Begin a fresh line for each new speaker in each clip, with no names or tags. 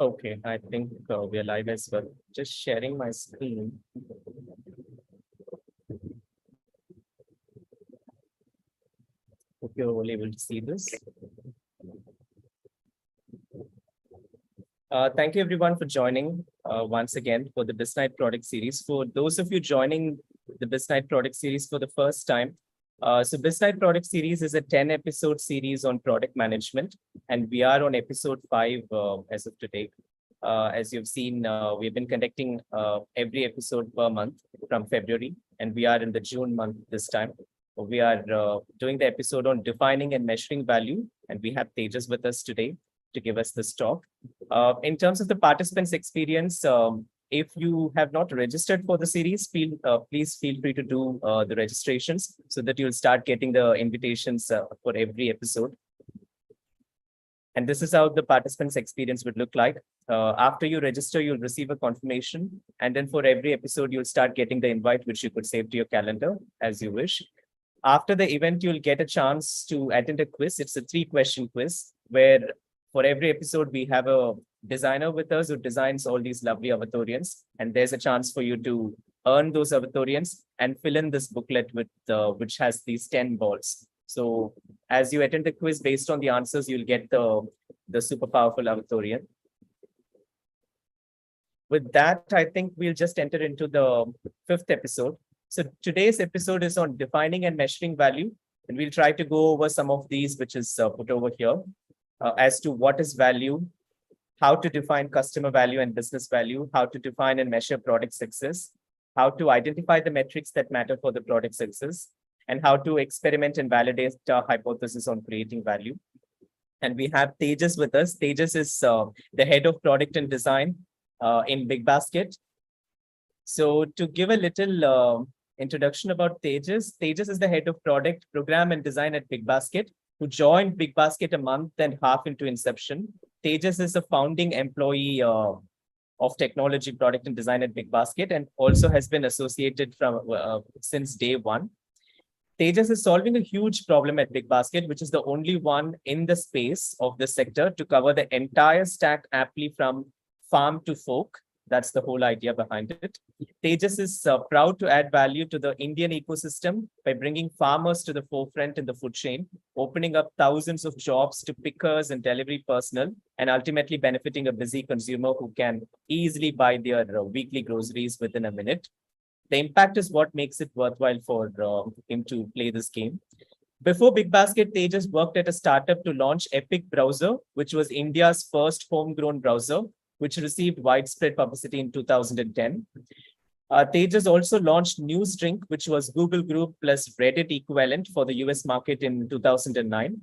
Okay, I think we are live as well. Just sharing my screen. Hope you're all able to see this. Thank you everyone for joining once again for the BizKnight Product Series. For those of you joining the BizKnight Product Series for the first time, so BizKnight Product Series is a 10 episode series on product management, and we are on episode 5 as of today. As you've seen, we've been conducting every episode per month from February, and we are in the June month this time. We are doing the episode on defining and measuring value, and we have Tejas with us today to give us this talk. In terms of the participants' experience, if you have not registered for the series, please feel free to do the registrations so that you'll start getting the invitations for every episode. And this is how the participants' experience would look like. After you register, you'll receive a confirmation. And then for every episode, you'll start getting the invite, which you could save to your calendar as you wish. After the event, you'll get a chance to attend a quiz. It's a 3-question quiz where for every episode, we have a designer with us who designs all these lovely avatorians. And there's a chance for you to earn those avatorians and fill in this booklet with which has these 10 balls. So as you attend the quiz based on the answers, you'll get the super powerful avatorian. With that, I think we'll just enter into the 5th episode. So today's episode is on defining and measuring value. And we'll try to go over some of these, which is put over here, as to what is value, how to define customer value and business value, how to define and measure product success, how to identify the metrics that matter for the product success, and how to experiment and validate our hypothesis on creating value. And we have Tejas with us. Tejas is the head of product and design in Bigbasket. So to give a little introduction about Tejas, Tejas is the head of product, program, and design at Bigbasket, who joined Bigbasket a month and a half into inception. Tejas is a founding employee of technology, product, and design at Bigbasket, and also has been associated from since day one. Tejas is solving a huge problem at Bigbasket, which is the only one in the space of the sector to cover the entire stack aptly from farm to fork. That's the whole idea behind it. Tejas is proud to add value to the Indian ecosystem by bringing farmers to the forefront in the food chain, opening up thousands of jobs to pickers and delivery personnel, and ultimately benefiting a busy consumer who can easily buy their weekly groceries within a minute. The impact is what makes it worthwhile for him to play this game. Before Bigbasket, Tejas worked at a startup to launch Epic Browser, which was India's first homegrown browser, which received widespread publicity in 2010. Tejas also launched NewsDrink, which was Google Group plus Reddit equivalent for the US market in 2009.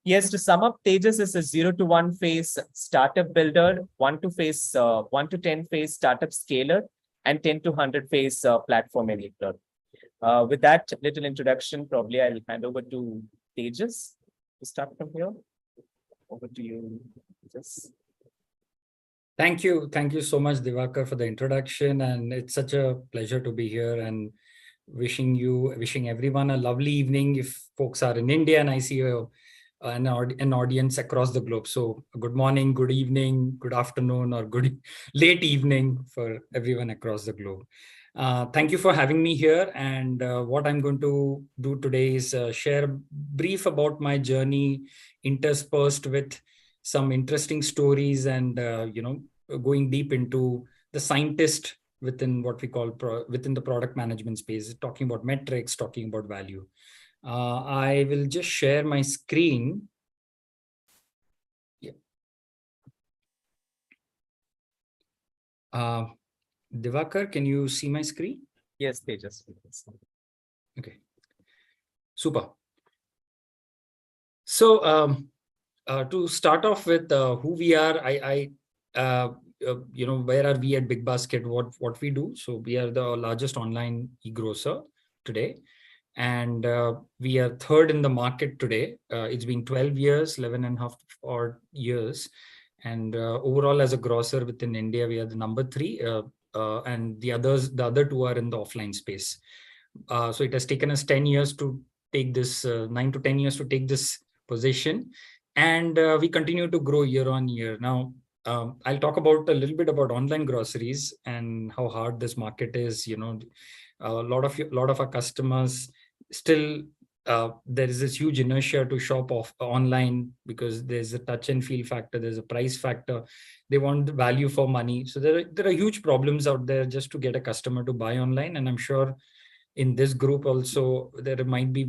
Yes, to sum up, Tejas is a 0 to 1 phase startup builder, 1 to 10 phase startup scaler, and 10 to 100 phase platform enabler. With that little introduction, probably I'll hand over to Tejas to start from here. Over to you, Tejas.
Thank you. Thank you so much, Divakar, for the introduction. And it's such a pleasure to be here and wishing everyone a lovely evening if folks are in India and I see an audience across the globe. So good morning, good evening, good afternoon, or good late evening for everyone across the globe. Thank you for having me here. And what I'm going to do today is share brief about my journey interspersed with some interesting stories and, going deep into the scientist within what we call within the product management space, talking about metrics, talking about value. I will just share my screen. Yeah. Divakar, can you see my screen?
Yes, Tejas.
Okay. Super. So to start off with who we are, where are we at Bigbasket? What we do? So we are the largest online e-grocer today. And we are third in the market today. It's been 12 years, 11 and a half odd years. And overall, as a grocer within India, we are the number 3. And the other 2 are in the offline space. So it has taken us 10 years to take this, 9 to 10 years to take this position. And we continue to grow year on year. Now, I'll talk about a little bit about online groceries and how hard this market is. A lot of our customers still, there is this huge inertia to shop online because there's a touch and feel factor, there's a price factor. They want the value for money. So there are huge problems out there just to get a customer to buy online. And I'm sure in this group also there might be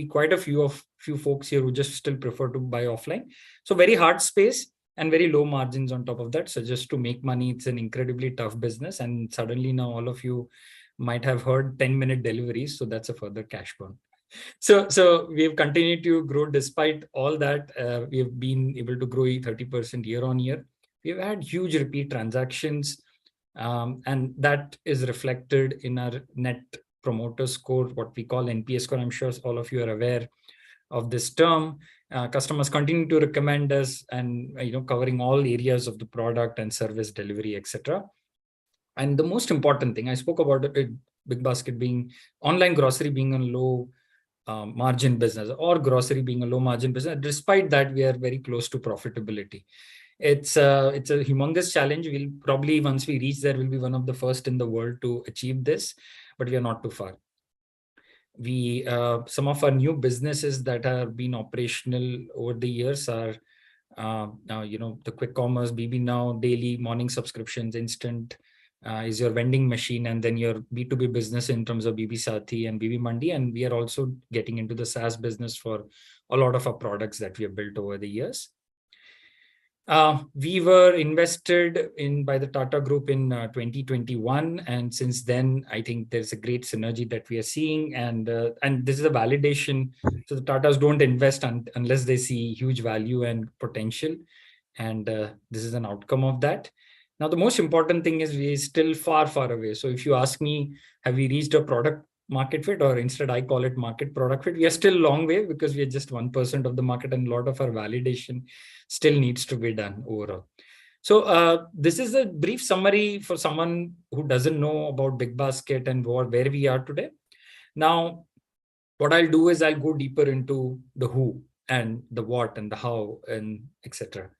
quite a few folks here who just still prefer to buy offline. So very hard space and very low margins on top of that. So just to make money, it's an incredibly tough business. And suddenly now all of you might have heard 10-minute deliveries. So that's a further cash burn. So we've continued to grow despite all that. We have been able to grow 30% year on year. We've had huge repeat transactions. And that is reflected in our net promoter score, what we call NPS score. I'm sure all of you are aware of this term. Customers continue to recommend us, and covering all areas of the product and service delivery, etc. And the most important thing I spoke about it, Bigbasket being online grocery being a low margin business, or grocery being a low margin business. Despite that, we are very close to profitability. It's a humongous challenge. We'll probably, once we reach there, we'll be one of the first in the world to achieve this, but we are not too far. Some of our new businesses that have been operational over the years are now, the quick commerce, BB Now, daily morning subscriptions, instant is your vending machine, and then your B2B business in terms of BB Sathi and BB Mandi. And we are also getting into the SaaS business for a lot of our products that we have built over the years. We were invested in by the Tata Group in 2021, and since then, I think there's a great synergy that we are seeing, and this is a validation. So the Tatas don't invest unless they see huge value and potential, and this is an outcome of that. Now, the most important thing is we are still far, far away. So if you ask me, have we reached a product market fit, or instead I call it market product fit, we are still a long way because we are just 1% of the market, and a lot of our validation still needs to be done overall. So this is a brief summary for someone who doesn't know about Bigbasket and where we are today. Now, what I'll do is I'll go deeper into the who and the what and the how and etc.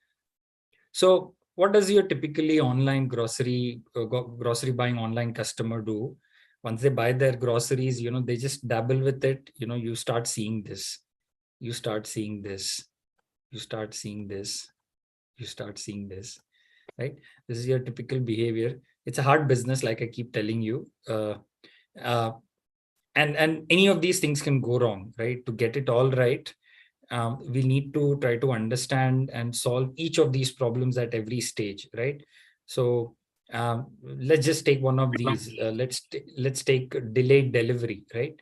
So what does your typically online grocery buying online customer do? Once they buy their groceries, they just dabble with it. You start seeing this. You start seeing this. You start seeing this. You start seeing this. Right? This is your typical behavior. It's a hard business, like I keep telling you. And any of these things can go wrong, right? To get it all right, we need to try to understand and solve each of these problems at every stage, right? So let's just take one of these. Let's take delayed delivery, right?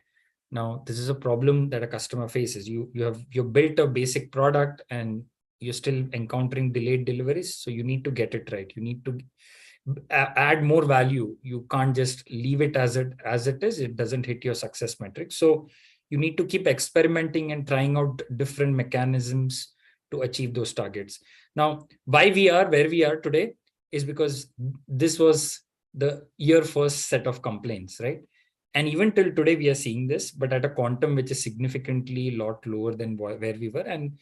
Now, this is a problem that a customer faces. You've built a basic product and you're still encountering delayed deliveries. So you need to get it right. You need to add more value. You can't just leave it as it is. It doesn't hit your success metrics. So you need to keep experimenting and trying out different mechanisms to achieve those targets. Now, why we are where we are today is because this was the year first set of complaints, right? And even till today, we are seeing this, but at a quantum which is significantly a lot lower than where we were. And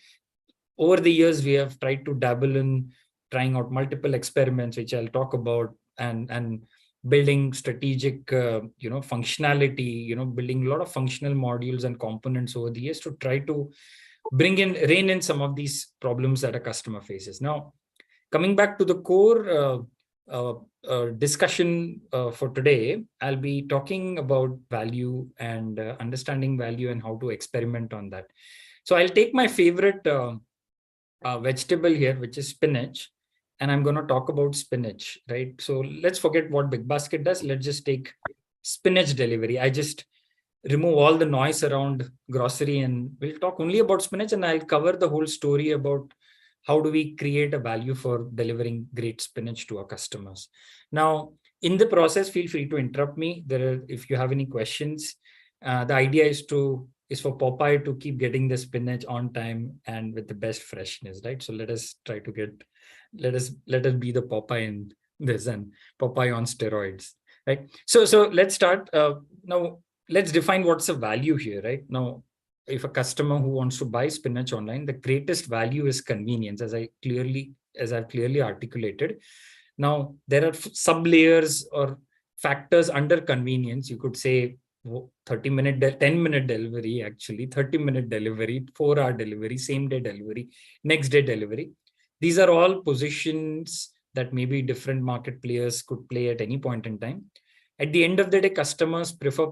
over the years, we have tried to dabble in trying out multiple experiments, which I'll talk about, and building strategic, functionality, building a lot of functional modules and components over the years to try to rein in some of these problems that a customer faces. Now, coming back to the core discussion for today, I'll be talking about value and understanding value and how to experiment on that. So I'll take my favorite vegetable here, which is spinach, and I'm going to talk about spinach, right? So let's forget what Bigbasket does. Let's just take spinach delivery. I just remove all the noise around grocery and we'll talk only about spinach, and I'll cover the whole story about how do we create a value for delivering great spinach to our customers. Now, in the process, feel free to interrupt me. If you have any questions. The idea is for Popeye to keep getting the spinach on time and with the best freshness, right? So let us try to let us be the Popeye in this, and Popeye on steroids, right? So let's start. Now, let's define what's the value here, right? Now, if a customer who wants to buy spinach online, the greatest value is convenience, as I clearly as I've clearly articulated. Now, there are sub layers or factors under convenience. You could say 30-minute, 10-minute delivery, actually 30-minute delivery, 4-hour delivery, same day delivery, next day delivery. These are all positions that maybe different market players could play at any point in time. At the end of the day, customers prefer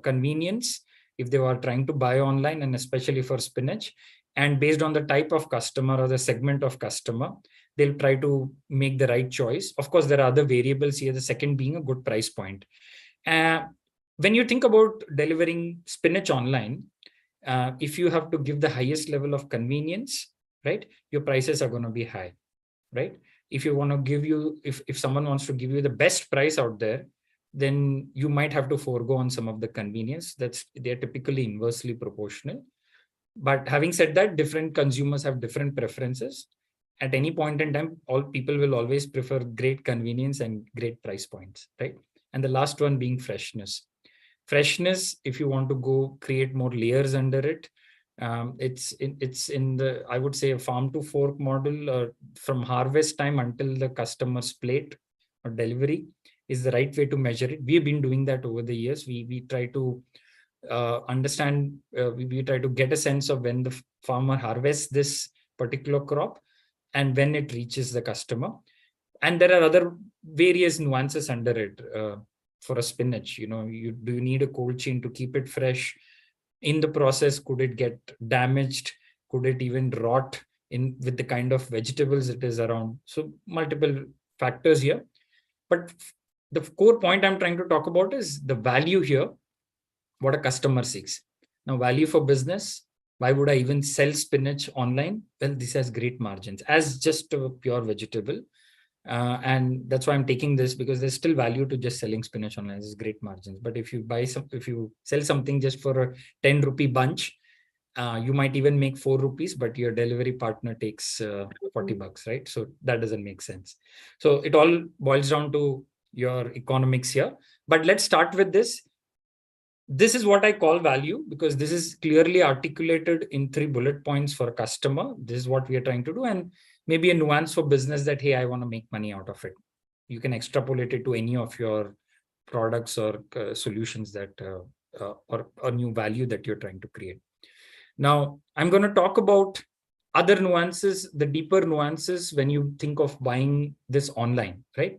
convenience if they are trying to buy online, and especially for spinach. And based on the type of customer or the segment of customer, they'll try to make the right choice. Of course, there are other variables here, the second being a good price point. When you think about delivering spinach online, if you have to give the highest level of convenience, right, your prices are going to be high, right? If you want to give you, if someone wants to give you the best price out there, then you might have to forego on some of the convenience. They're typically inversely proportional. But having said that, different consumers have different preferences. At any point in time, all people will always prefer great convenience and great price points, right? And the last one being freshness. Freshness, if you want to go create more layers under it, it's in the, I would say, a farm to fork model, from harvest time until the customer's plate or delivery is the right way to measure it. We've been doing that over the years. We try to understand, we try to get a sense of when the farmer harvests this particular crop and when it reaches the customer. And there are other various nuances under it. For a spinach, do you need a cold chain to keep it fresh? In the process, could it get damaged? Could it even rot in with the kind of vegetables it is around? So multiple factors here. But the core point I'm trying to talk about is the value here, what a customer seeks. Now, value for business. Why would I even sell spinach online? Well, this has great margins as just a pure vegetable. And that's why I'm taking this, because there's still value to just selling spinach online. There's great margins. But if you sell something just for a 10 rupee bunch, you might even make 4 rupees, but your delivery partner takes 40 bucks, right? So that doesn't make sense. So it all boils down to your economics here. But let's start with this. This is what I call value, because this is clearly articulated in 3 bullet points for a customer. This is what we are trying to do. And maybe a nuance for business that, hey, I want to make money out of it. You can extrapolate it to any of your products or solutions that or new value that you're trying to create. Now, I'm going to talk about other nuances, the deeper nuances when you think of buying this online, right?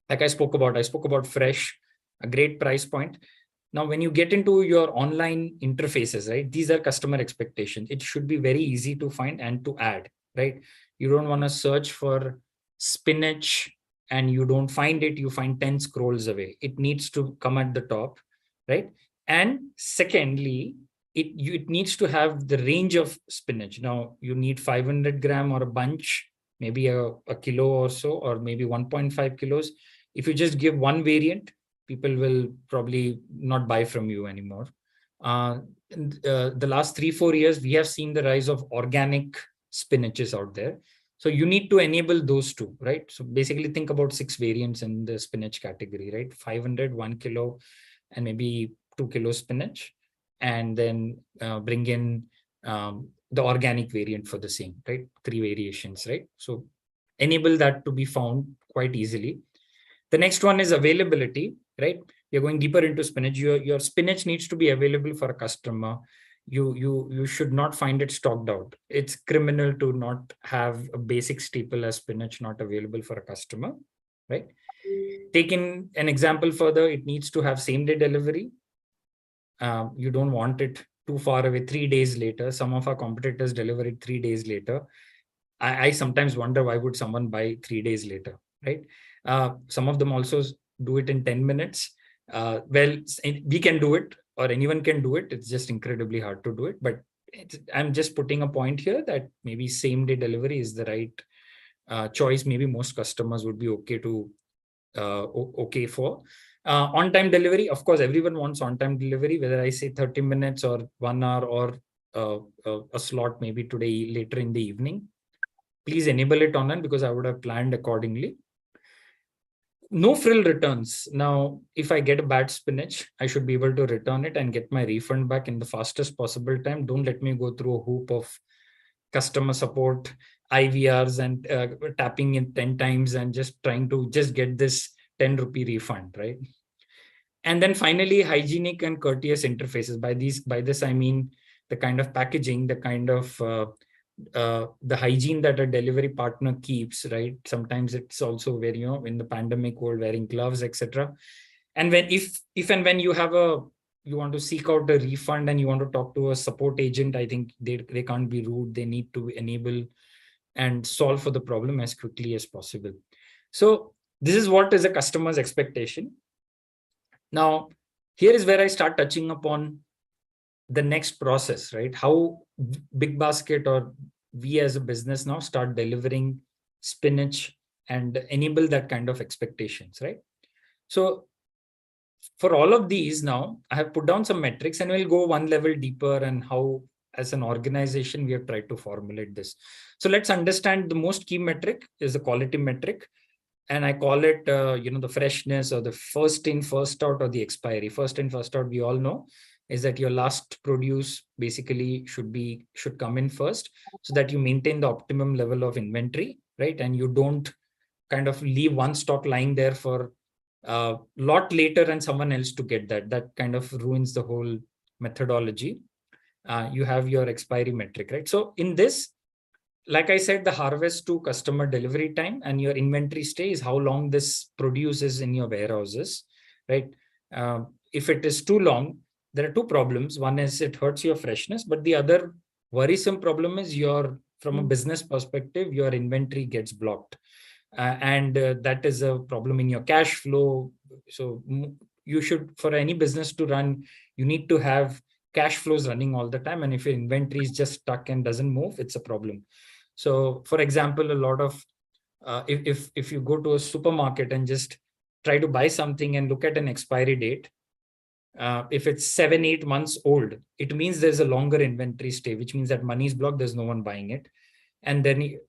Like I spoke about fresh, a great price point. Now, when you get into your online interfaces, right, these are customer expectations. It should be very easy to find and to add, right? You don't want to search for spinach and you don't find it, you find 10 scrolls away. It needs to come at the top, right? And secondly, it needs to have the range of spinach. Now, you need 500 gram or a bunch, maybe a kilo or so, or maybe 1.5 kilos. If you just give one variant, people will probably not buy from you anymore. The last 3-4 years, we have seen the rise of organic spinaches out there. So you need to enable those two, right? So basically think about 6 variants in the spinach category, right? 500, 1 kilo, and maybe 2 kilo spinach. And then bring in the organic variant for the same, right? 3 variations, right? So enable that to be found quite easily. The next one is availability, right? You're going deeper into spinach. Your spinach needs to be available for a customer. You should not find it stocked out. It's criminal to not have a basic staple as spinach not available for a customer, right? Taking an example further, it needs to have same day delivery. You don't want it too far away, 3 days later. Some of our competitors deliver it 3 days later. I sometimes wonder, why would someone buy 3 days later, right? Some of them also do it in 10 minutes. Well, we can do it, or anyone can do it. It's just incredibly hard to do it. But I'm just putting a point here that maybe same day delivery is the right choice. Maybe most customers would be okay for. On-time delivery, of course, everyone wants on-time delivery, whether I say 30 minutes or 1 hour or a slot maybe today, later in the evening. Please enable it online, because I would have planned accordingly. No frill returns. Now, if I get a bad spinach, I should be able to return it and get my refund back in the fastest possible time. Don't let me go through a hoop of customer support IVRs and tapping in 10 times and just trying to just get this 10 rupee refund, right? And then finally, hygienic and courteous interfaces. By this, I mean the kind of packaging, the kind of the hygiene that a delivery partner keeps, right? Sometimes it's also where, in the pandemic world, wearing gloves, etc. And when if and when you want to seek out a refund and you want to talk to a support agent, I think they can't be rude. They need to enable and solve for the problem as quickly as possible. So this is what is a customer's expectation. Now, here is where I start touching upon the next process, right? How Bigbasket or we as a business now start delivering spinach and enable that kind of expectations, right? So for all of these now, I have put down some metrics and we'll go one level deeper and how as an organization we have tried to formulate this. So let's understand the most key metric is the quality metric. And I call it, the freshness or the first in, first out, or the expiry. First in, first out, we all know is that your last produce basically should come in first so that you maintain the optimum level of inventory, right? And you don't kind of leave one stock lying there for a lot later and someone else to get that. That kind of ruins the whole methodology. You have your expiry metric, right? So in this, like I said, the harvest to customer delivery time and your inventory stay is how long this produce is in your warehouses, right? If it is too long, there are two problems. One is it hurts your freshness, but the other worrisome problem is from a business perspective, your inventory gets blocked. And that is a problem in your cash flow. So you should, for any business to run, you need to have cash flows running all the time. And if your inventory is just stuck and doesn't move, it's a problem. So for example, a lot of, if you go to a supermarket and just try to buy something and look at an expiry date, if it's 7-8 months old, it means there's a longer inventory stay, which means that money is blocked, there's no one buying it. And then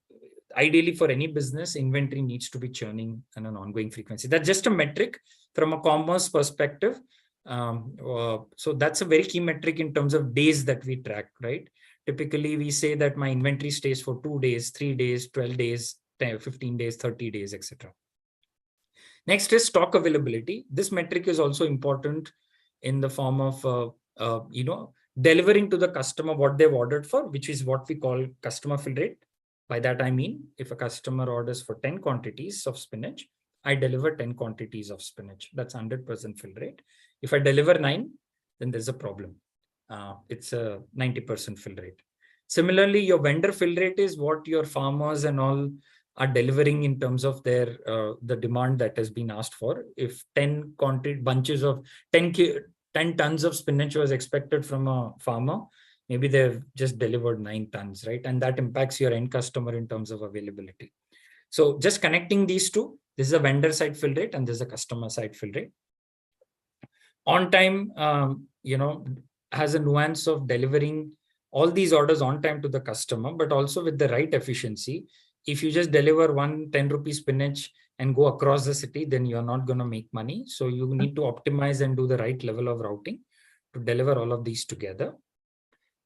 ideally for any business, inventory needs to be churning on an ongoing frequency. That's just a metric from a commerce perspective. So that's a very key metric in terms of days that we track, right? Typically, we say that my inventory stays for 2 days, 3 days, 12 days, 15 days, 30 days, etc. Next is stock availability. This metric is also important in the form of, delivering to the customer what they've ordered for, which is what we call customer fill rate. By that, I mean, if a customer orders for 10 quantities of spinach, I deliver 10 quantities of spinach. That's 100% fill rate. If I deliver 9, then there's a problem. It's a 90% fill rate. Similarly, your vendor fill rate is what your farmers and all are delivering in terms of their the demand that has been asked for. If 10 bunches of 10 tons of spinach was expected from a farmer, maybe they've just delivered 9 tons, right? And that impacts your end customer in terms of availability. So just connecting these two, this is a vendor side fill rate and this is a customer side fill rate. On time, has a nuance of delivering all these orders on time to the customer, but also with the right efficiency. If you just deliver 10 rupee spinach and go across the city, then you're not going to make money. So you need to optimize and do the right level of routing to deliver all of these together.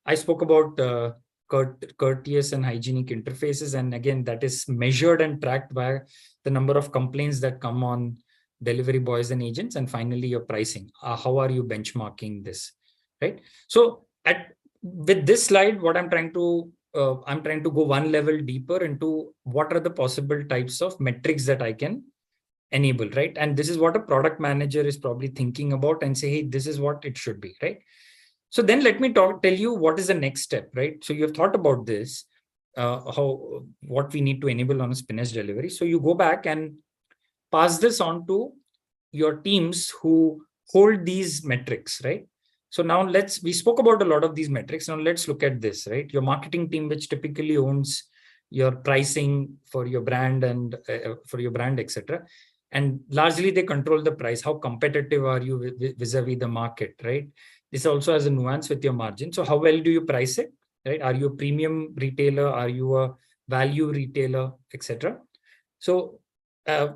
I spoke about courteous and hygienic interfaces. And again, that is measured and tracked by the number of complaints that come on delivery boys and agents. And finally, your pricing. How are you benchmarking this, right? So with this slide, what I'm trying to go one level deeper into what are the possible types of metrics that I can enable, right? And this is what a product manager is probably thinking about and say, hey, this is what it should be, right? So then let me tell you what is the next step, right? So you've thought about this, what we need to enable on a spinach delivery. So you go back and pass this on to your teams who hold these metrics, right? So now we spoke about a lot of these metrics. Now let's look at this, right? Your marketing team, which typically owns your pricing for your brand and etc. And largely they control the price. How competitive are you vis-a-vis the market, right? This also has a nuance with your margin. So how well do you price it, right? Are you a premium retailer? Are you a value retailer, etc.? So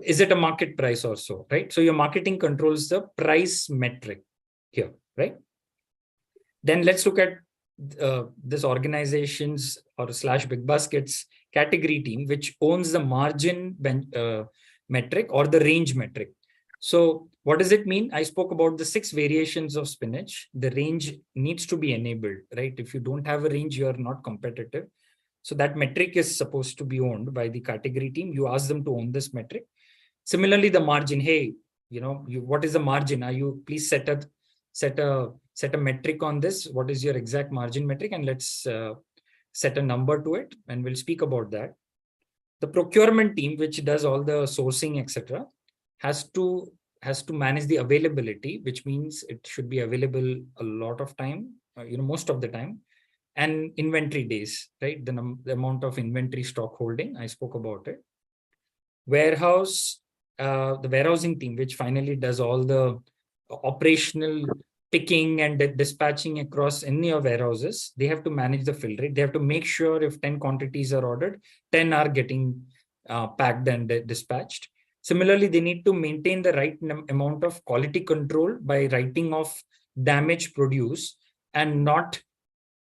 is it a market price also, right? So your marketing controls the price metric here, right? Then let's look at this organizations or / Bigbasket's category team, which owns the margin metric or the range metric. So what does it mean? I spoke about the 6 variations of spinach. The range needs to be enabled, right? If you don't have a range, you are not competitive. So that metric is supposed to be owned by the category team. You ask them to own this metric. Similarly, the margin, hey, what is the margin? Are you please set a metric on this? What is your exact margin metric? And let's set a number to it, and we'll speak about that. The procurement team, which does all the sourcing, etc., has to manage the availability, which means it should be available a lot of time, most of the time, and inventory days, right? The amount of inventory stock holding, I spoke about it. The warehousing team, which finally does all the operational picking and dispatching across any of warehouses, they have to manage the fill rate. They have to make sure if 10 quantities are ordered, 10 are getting packed and dispatched. Similarly, they need to maintain the right amount of quality control by writing off damaged produce and not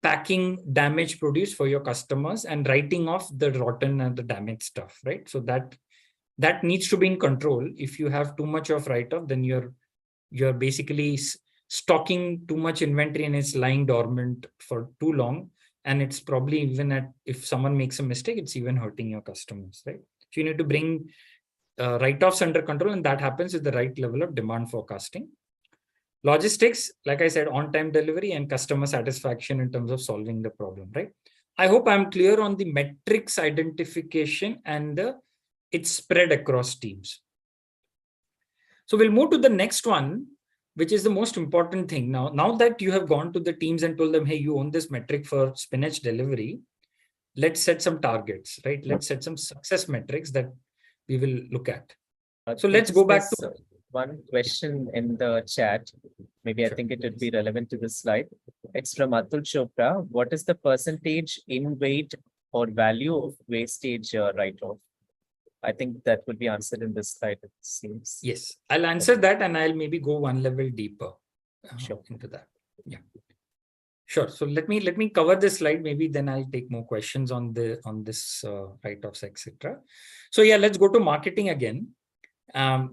packing damaged produce for your customers and writing off the rotten and the damaged stuff, right? So that needs to be in control. If you have too much of write-off, then you're basically stocking too much inventory and it's lying dormant for too long. And it's probably even if someone makes a mistake, it's even hurting your customers, right? So you need to bring write-offs under control, and that happens with the right level of demand forecasting. Logistics, like I said, on-time delivery and customer satisfaction in terms of solving the problem, right? I hope I'm clear on the metrics identification and it's spread across teams. So we'll move to the next one, which is the most important thing. Now that you have gone to the teams and told them, hey, you own this metric for spinach delivery, let's set some targets, right? Let's set some success metrics that we will look at. So let's go back to
one question in the chat. Maybe I think it would be relevant to this slide. It's from Atul Chopra. What is the percentage in weight or value of wastage write-off? I think that will be answered in this slide, it seems.
Yes, I'll answer that and I'll maybe go one level deeper into that. Yeah, sure. So let me cover this slide. Maybe then I'll take more questions on this write-offs, etc. So yeah, let's go to marketing again. As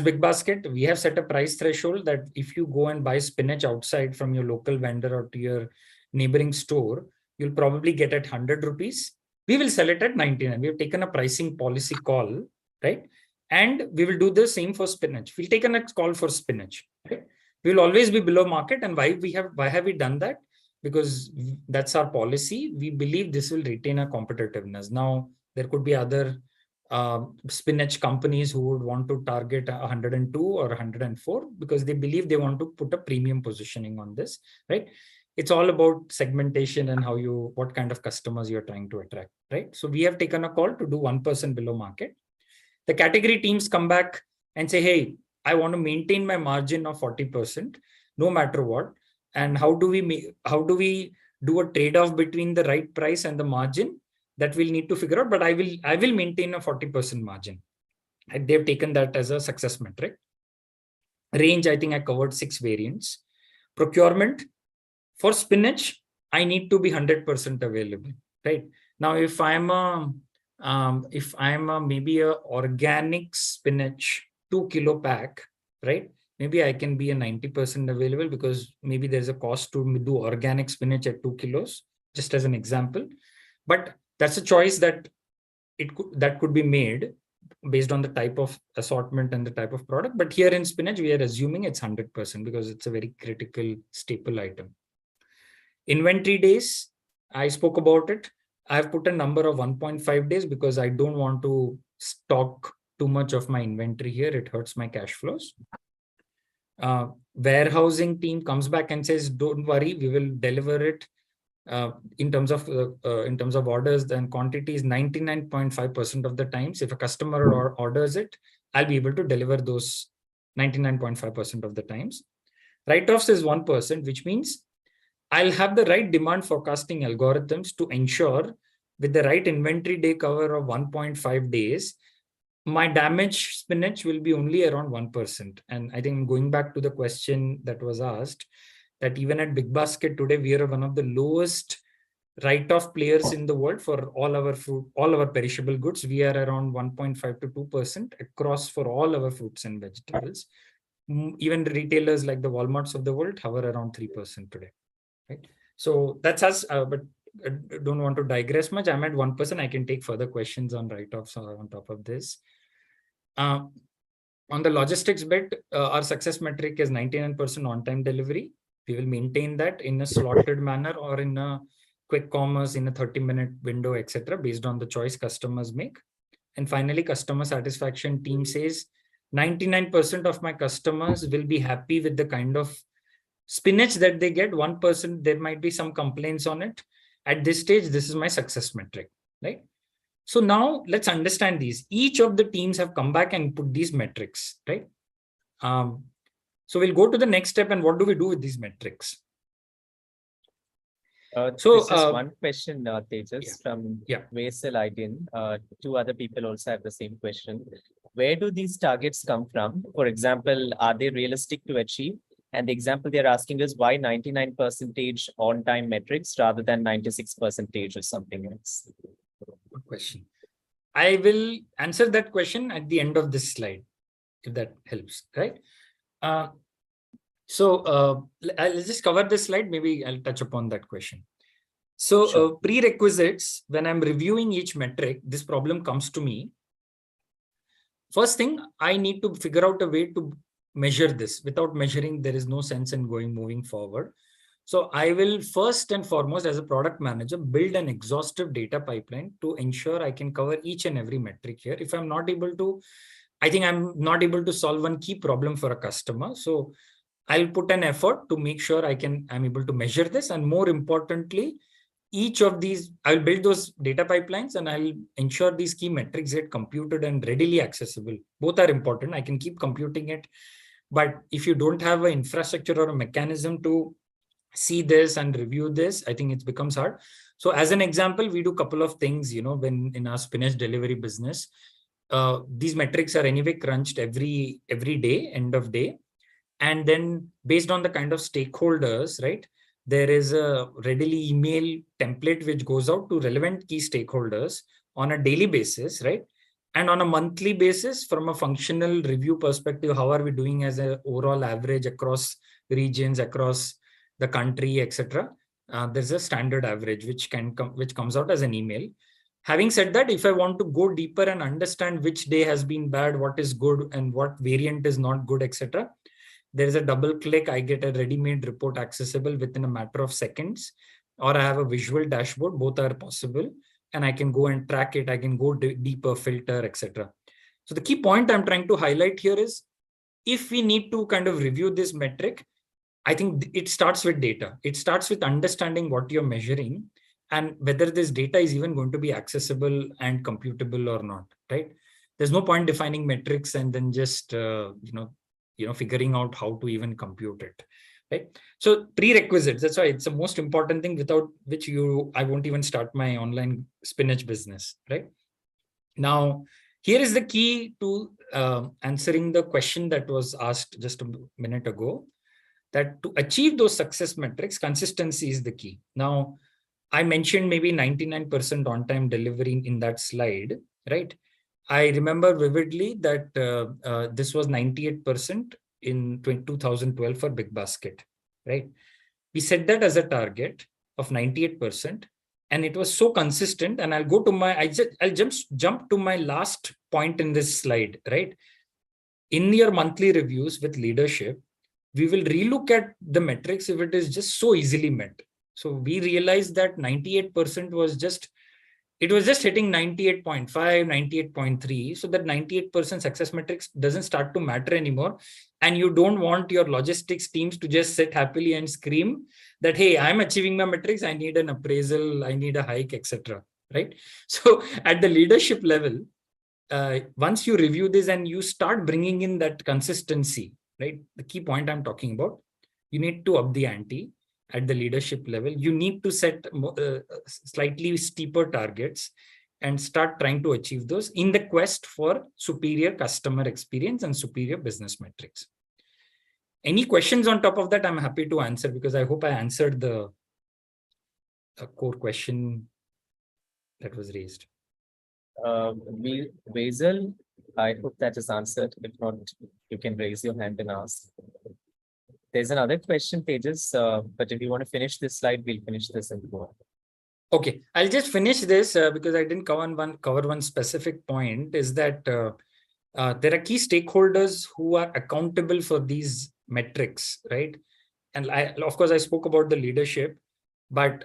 Bigbasket, we have set a price threshold that if you go and buy spinach outside from your local vendor or to your neighboring store, you'll probably get at 100 rupees. We will sell it at 99. We have taken a pricing policy call, right? And we will do the same for spinach. We'll take a next call for spinach. Right? We will always be below market. And why have we done that? Because that's our policy. We believe this will retain our competitiveness. Now, there could be other spinach companies who would want to target 102 or 104 because they believe they want to put a premium positioning on this, right? It's all about segmentation and what kind of customers you're trying to attract, right? So we have taken a call to do 1% below market. The category teams come back and say, hey, I want to maintain my margin of 40% no matter what. And how do we do a trade-off between the right price and the margin? That we'll need to figure out, but I will maintain a 40% margin. And they've taken that as a success metric. Range, I think I covered 6 variants. Procurement, for spinach, I need to be 100% available, right? Now, if I'm maybe a organic spinach 2 kilo pack, right? Maybe I can be a 90% available because maybe there's a cost to do organic spinach at 2 kilos, just as an example. But that's a choice that could be made based on the type of assortment and the type of product. But here in spinach, we are assuming it's 100% because it's a very critical staple item. Inventory days, I spoke about it. I've put a number of 1.5 days because I don't want to stock too much of my inventory here. It hurts my cash flows. Warehousing team comes back and says, don't worry, we will deliver it in terms of orders and quantities 99.5% of the times. If a customer orders it, I'll be able to deliver those 99.5% of the times. Write-offs is 1%, which means I'll have the right demand forecasting algorithms to ensure with the right inventory day cover of 1.5 days, my damaged spinach will be only around 1%. And I think going back to the question that was asked, that even at Bigbasket today, we are one of the lowest write-off players in the world for all our fruit, all our perishable goods. We are around 1.5 to 2% across for all our fruits and vegetables. Even retailers like the Walmarts of the world hover around 3% today, right? So that's us, but I don't want to digress much. I'm at 1%. I can take further questions on write-offs on top of this. On the logistics bit, our success metric is 99% on-time delivery. We will maintain that in a slotted manner or in a quick commerce in a 30-minute window, etc., based on the choice customers make. And finally, customer satisfaction team says 99% of my customers will be happy with the kind of spinach that they get. 1%, there might be some complaints on it. At this stage, this is my success metric, right? So now let's understand these. Each of the teams have come back and put these metrics, right? So we'll go to the next step, and what do we do with these metrics?
So this is one question, Tejas, from Vaisal Idean. Two other people also have the same question. Where do these targets come from? For example, are they realistic to achieve? And the example they're asking is why 99% on-time metrics rather than 96% or something else?
Good question. I will answer that question at the end of this slide, if that helps, right? So I'll just cover this slide. Maybe I'll touch upon that question. So sure. Prerequisites, when I'm reviewing each metric, this problem comes to me. First thing, I need to figure out a way to measure this. Without measuring, there is no sense in moving forward. So I will first and foremost, as a product manager, build an exhaustive data pipeline to ensure I can cover each and every metric here. If I'm not able to, I think I'm not able to solve one key problem for a customer. So I'll put an effort to make sure I'm able to measure this. And more importantly, each of these, I'll build those data pipelines and I'll ensure these key metrics get computed and readily accessible. Both are important. I can keep computing it. But if you don't have an infrastructure or a mechanism to see this and review this, I think it becomes hard. So as an example, we do a couple of things, when in our spinach delivery business, these metrics are anyway crunched every day, end of day. And then based on the kind of stakeholders, right, there is a readily email template which goes out to relevant key stakeholders on a daily basis, right? And on a monthly basis, from a functional review perspective, how are we doing as an overall average across regions, across the country, etc. There's a standard average which comes out as an email. Having said that, if I want to go deeper and understand which day has been bad, what is good, and what variant is not good, etc., there is a double click. I get a ready-made report accessible within a matter of seconds, or I have a visual dashboard. Both are possible, and I can go and track it. I can go deeper, filter, etc. So the key point I'm trying to highlight here is, if we need to kind of review this metric, I think it starts with data. It starts with understanding what you're measuring and whether this data is even going to be accessible and computable or not, right? There's no point defining metrics and then just, figuring out how to even compute it, right? So prerequisites, that's why it's the most important thing, without which I won't even start my online spinach business, right? Now, here is the key to answering the question that was asked just a minute ago, that to achieve those success metrics, consistency is the key. Now, I mentioned maybe 99% on-time delivery in that slide, right? I remember vividly that this was 98% in 2012 for Bigbasket, right? We set that as a target of 98%, and it was so consistent. And I'll go to I'll jump to my last point in this slide, right? In your monthly reviews with leadership, we will relook at the metrics if it is just so easily met. So we realized that 98% was just hitting 98.5, 98.3. So that 98% success metrics doesn't start to matter anymore. And you don't want your logistics teams to just sit happily and scream that, hey, I'm achieving my metrics, I need an appraisal, I need a hike, etc. Right? So at the leadership level, once you review this and you start bringing in that consistency, right? The key point I'm talking about, you need to up the ante at the leadership level. You need to set slightly steeper targets and start trying to achieve those in the quest for superior customer experience and superior business metrics. Any questions on top of that? I'm happy to answer, because I hope I answered the a core question that was raised.
Basil, I hope that is answered. If not, you can raise your hand and ask. There's another question, Tejas, but if you want to finish this slide, we'll finish this and go on.
Okay, I'll just finish this because I didn't cover one specific point. Is that there are key stakeholders who are accountable for these metrics, right? And of course, I spoke about the leadership, but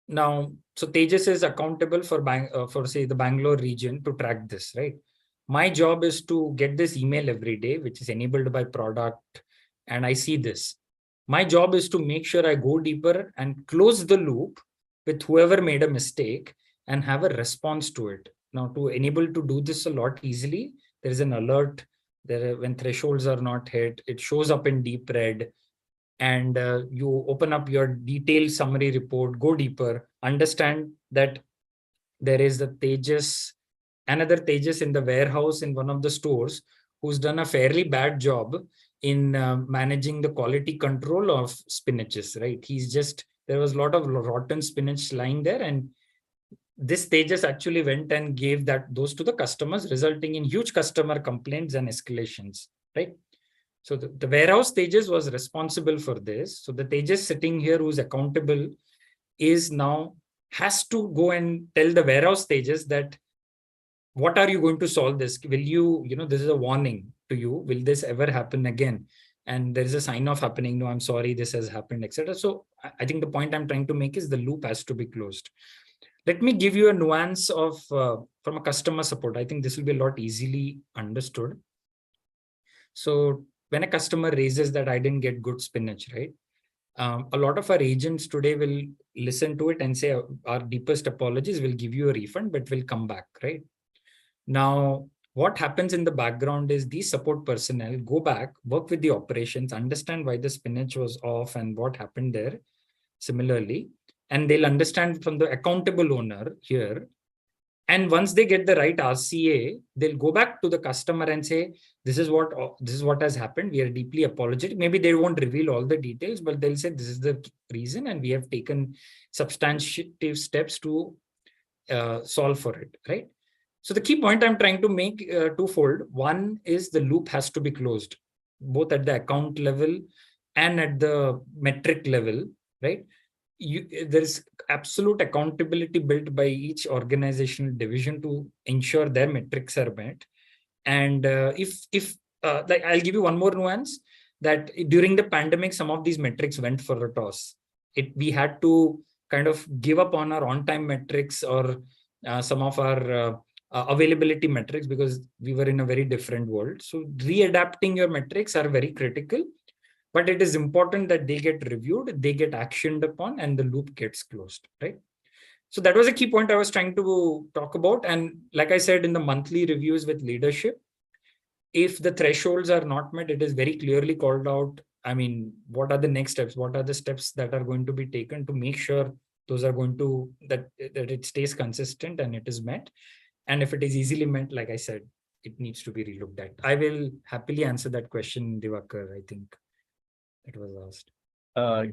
now, so Tejas is accountable for say the Bangalore region to track this, right? My job is to get this email every day, which is enabled by product, and I see this. My job is to make sure I go deeper and close the loop with whoever made a mistake and have a response to it. Now, to enable to do this a lot easily, there is an alert. When thresholds are not hit, it shows up in deep red, and you open up your detailed summary report, go deeper, understand that there is another Tejas in the warehouse in one of the stores who's done a fairly bad job in managing the quality control of spinaches, right? There was a lot of rotten spinach lying there, and this Tejas actually went and gave those to the customers, resulting in huge customer complaints and escalations, right? So the warehouse Tejas was responsible for this. So the Tejas sitting here who's accountable has to go and tell the warehouse Tejas that, what are you going to solve this? Will this is a warning to you. Will this ever happen again? And there is a sign off happening. No, I'm sorry, this has happened, etc. So I think the point I'm trying to make is the loop has to be closed. Let me give you a nuance of from a customer support. I think this will be a lot easily understood. So when a customer raises that I didn't get good spinach, right? A lot of our agents today will listen to it and say, our deepest apologies, will give you a refund, but we'll come back, right? Now, what happens in the background is these support personnel go back, work with the operations, understand why the spinach was off and what happened there similarly, and they'll understand from the accountable owner here. And once they get the right RCA, they'll go back to the customer and say, this is what has happened. We are deeply apologetic. Maybe they won't reveal all the details, but they'll say this is the reason, and we have taken substantive steps to solve for it, right? So the key point I'm trying to make twofold. One is the loop has to be closed, both at the account level and at the metric level, right? There is absolute accountability built by each organizational division to ensure their metrics are met. And like I'll give you one more nuance, that during the pandemic, some of these metrics went for a toss. We had to kind of give up on our on-time metrics or some of our availability metrics because we were in a very different world. So readapting your metrics are very critical. But it is important that they get reviewed, they get actioned upon, and the loop gets closed, right? So that was a key point I was trying to talk about. And like I said, in the monthly reviews with leadership, if the thresholds are not met, it is very clearly called out. I mean, what are the next steps? What are the steps that are going to be taken to make sure those are going to, that it stays consistent and it is met? And if it is easily met, like I said, it needs to be relooked at. I will happily answer that question, Divakar, I think. It was asked.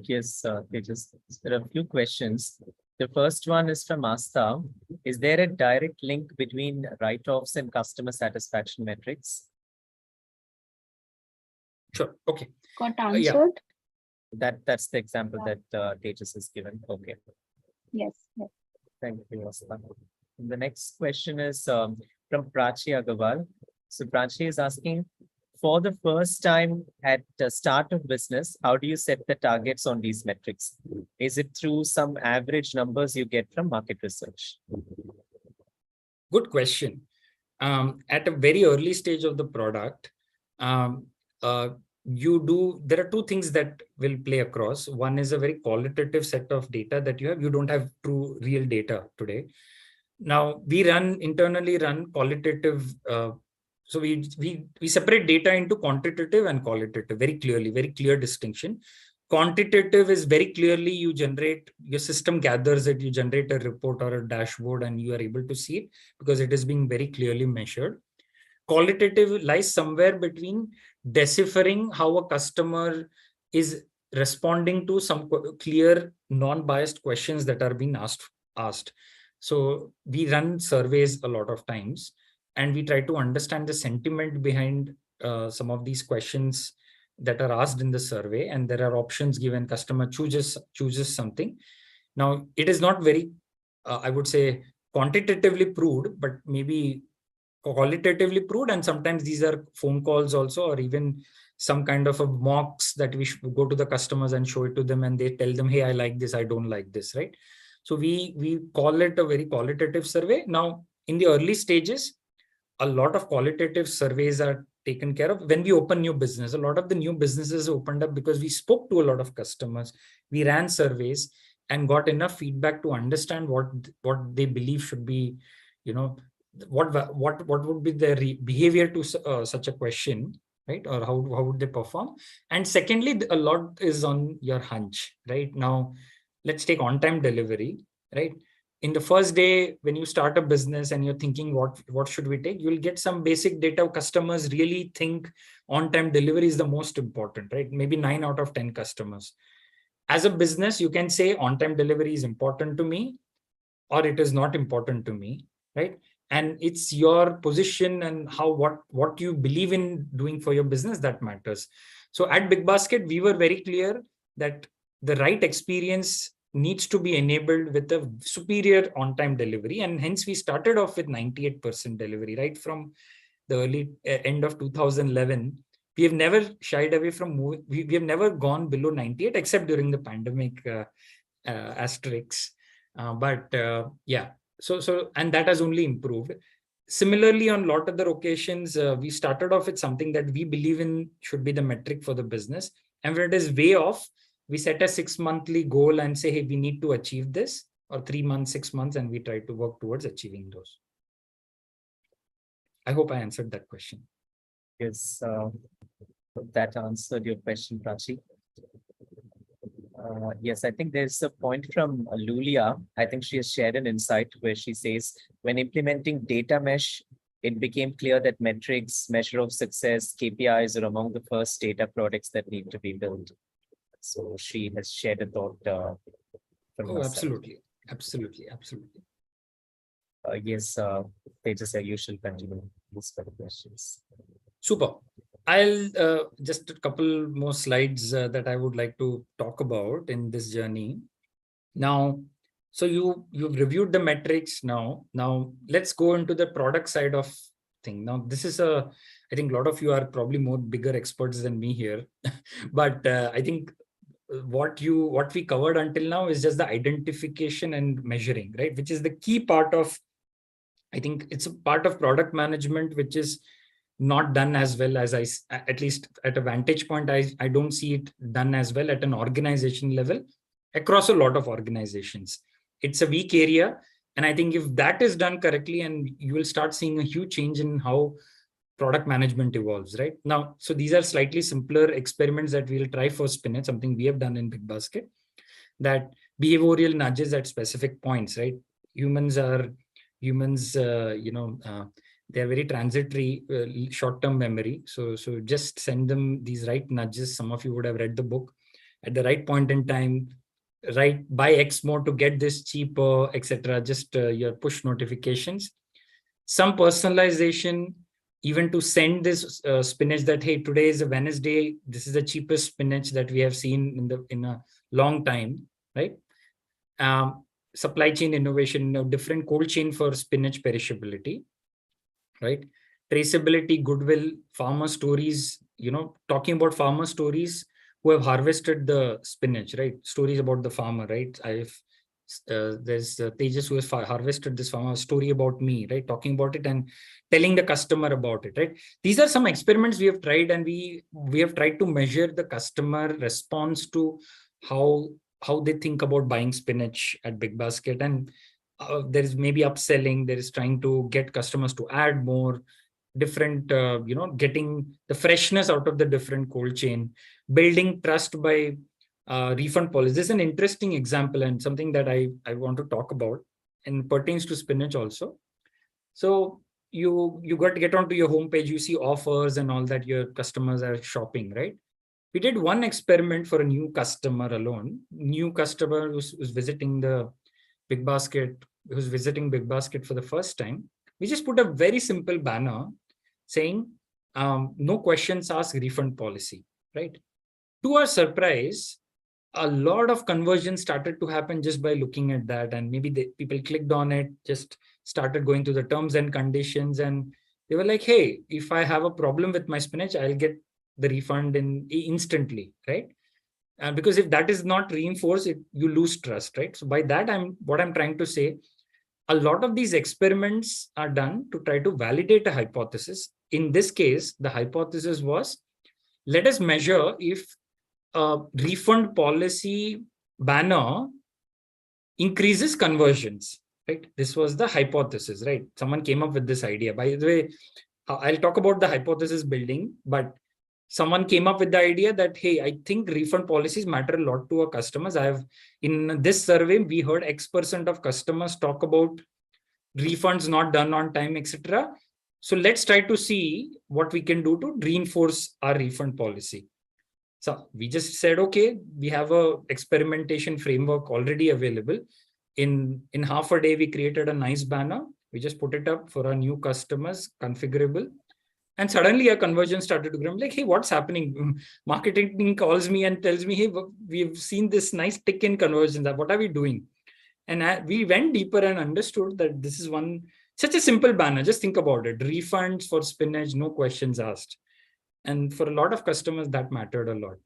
Yes, there are a few questions. The first one is from Asta. Is there a direct link between write-offs and customer satisfaction metrics?
Sure. Okay.
Got answered?
That's the example that Tejas has given. Okay.
Yes. Yes.
Thank you, Asta. The next question is from Prachi Agarwal. So Prachi is asking, for the first time at the start of business, how do you set the targets on these metrics? Is it through some average numbers you get from market research?
Good question. At a very early stage of the product, there are two things that will play across. One is a very qualitative set of data that you have. You don't have true real data today. Now we internally run qualitative. So we separate data into quantitative and qualitative very clearly, very clear distinction. Quantitative is very clearly your system gathers it, you generate a report or a dashboard and you are able to see it because it is being very clearly measured. Qualitative lies somewhere between deciphering how a customer is responding to some clear, non-biased questions that are being asked. So we run surveys a lot of times, and we try to understand the sentiment behind some of these questions that are asked in the survey, and there are options given. Customer chooses something. Now, it is not very, I would say, quantitatively proved, but maybe qualitatively proved. And sometimes these are phone calls also, or even some kind of a mocks that we should go to the customers and show it to them, and they tell them, hey, I like this, I don't like this, right? So we call it a very qualitative survey. Now, in the early stages, a lot of qualitative surveys are taken care of. When we open new business, a lot of the new businesses opened up because we spoke to a lot of customers. We ran surveys and got enough feedback to understand what they believe should be, what would be their behavior to such a question, right? Or how would they perform? And secondly, a lot is on your hunch, right? Now, let's take on-time delivery, right? In the first day, when you start a business and you're thinking, what should we take? You'll get some basic data. Customers really think on-time delivery is the most important, right? Maybe 9 out of 10 customers. As a business, you can say on-time delivery is important to me, or it is not important to me, right? And it's your position and what you believe in doing for your business that matters. So at Bigbasket, we were very clear that the right experience needs to be enabled with a superior on-time delivery. And hence we started off with 98% delivery, right? From the early end of 2011, we have never shied away from moving. We have never gone below 98, except during the pandemic asterisks. Yeah, so and that has only improved. Similarly, on a lot of other occasions, we started off with something that we believe in should be the metric for the business. And when it is way off, we set a 6-monthly goal and say, hey, we need to achieve this, or 3 months, 6 months, and we try to work towards achieving those. I hope I answered that question.
Yes, that answered your question, Prachi. Yes, I think there's a point from Lulia. I think she has shared an insight where she says, when implementing data mesh, it became clear that metrics, measure of success, KPIs are among the first data products that need to be built. So she has shared a thought from her side.
Absolutely.
Yes, Tejas, you shall continue these further questions.
Super. I'll just a couple more slides that I would like to talk about in this journey. Now, so you've reviewed the metrics now. Now let's go into the product side of thing. Now this is I think a lot of you are probably more bigger experts than me here, but I think what we covered until now is just the identification and measuring, right? Which is the key part of, I think it's a part of product management, which is not done as well as at least at a vantage point, I don't see it done as well at an organization level across a lot of organizations. It's a weak area. And I think if that is done correctly, and you will start seeing a huge change in how product management evolves, right? Now, so these are slightly simpler experiments that we'll try for Spinach, something we have done in Bigbasket, that behavioral nudges at specific points, right? Humans, they're very transitory, short-term memory. So just send them these right nudges. Some of you would have read the book. At the right point in time, right, buy X more to get this cheaper, etc. Just your push notifications. Some personalization, even to send this spinach that, hey, today is a Wednesday. This is the cheapest spinach that we have seen in a long time, right? Supply chain innovation, different cold chain for spinach perishability, right? Traceability, goodwill, farmer stories, talking about farmer stories who have harvested the spinach, right? Stories about the farmer, right? There's Tejas who has harvested this farmer, story about me, right? Talking about it and telling the customer about it, right? These are some experiments we have tried, and we have tried to measure the customer response to how they think about buying spinach at Bigbasket. And there is maybe upselling, there is trying to get customers to add more, different, getting the freshness out of the different cold chain, building trust by refund policy. This is an interesting example and something that I want to talk about, and pertains to spinach also. So you got to get onto your homepage, you see offers and all that your customers are shopping, right? we did one experiment for a new customer alone. New customer who's visiting the Bigbasket, who's visiting Bigbasket for the first time. We just put a very simple banner saying, no questions asked, refund policy, right? To our surprise, a lot of conversions started to happen just by looking at that. And maybe people clicked on it, just started going through the terms and conditions. And they were like, hey, if I have a problem with my spinach, I'll get the refund instantly, right? Because if that is not reinforced, you lose trust, right? So by that, what I'm trying to say, a lot of these experiments are done to try to validate a hypothesis. In this case, the hypothesis was, let us measure if a refund policy banner increases conversions, right? This was the hypothesis, right? Someone came up with this idea. By the way, I'll talk about the hypothesis building, but someone came up with the idea that, hey, I think refund policies matter a lot to our customers. In this survey, we heard X% of customers talk about refunds not done on time, etc. So let's try to see what we can do to reinforce our refund policy. So we just said, okay, we have a experimentation framework already available. In half a day, we created a nice banner. We just put it up for our new customers, configurable. And suddenly a conversion started to grow. I'm like, hey, what's happening? Marketing team calls me and tells me, hey, we've seen this nice tick in conversions. What are we doing? And we went deeper and understood that this is such a simple banner. Just think about it. Refunds for spinach, no questions asked. And for a lot of customers, that mattered a lot.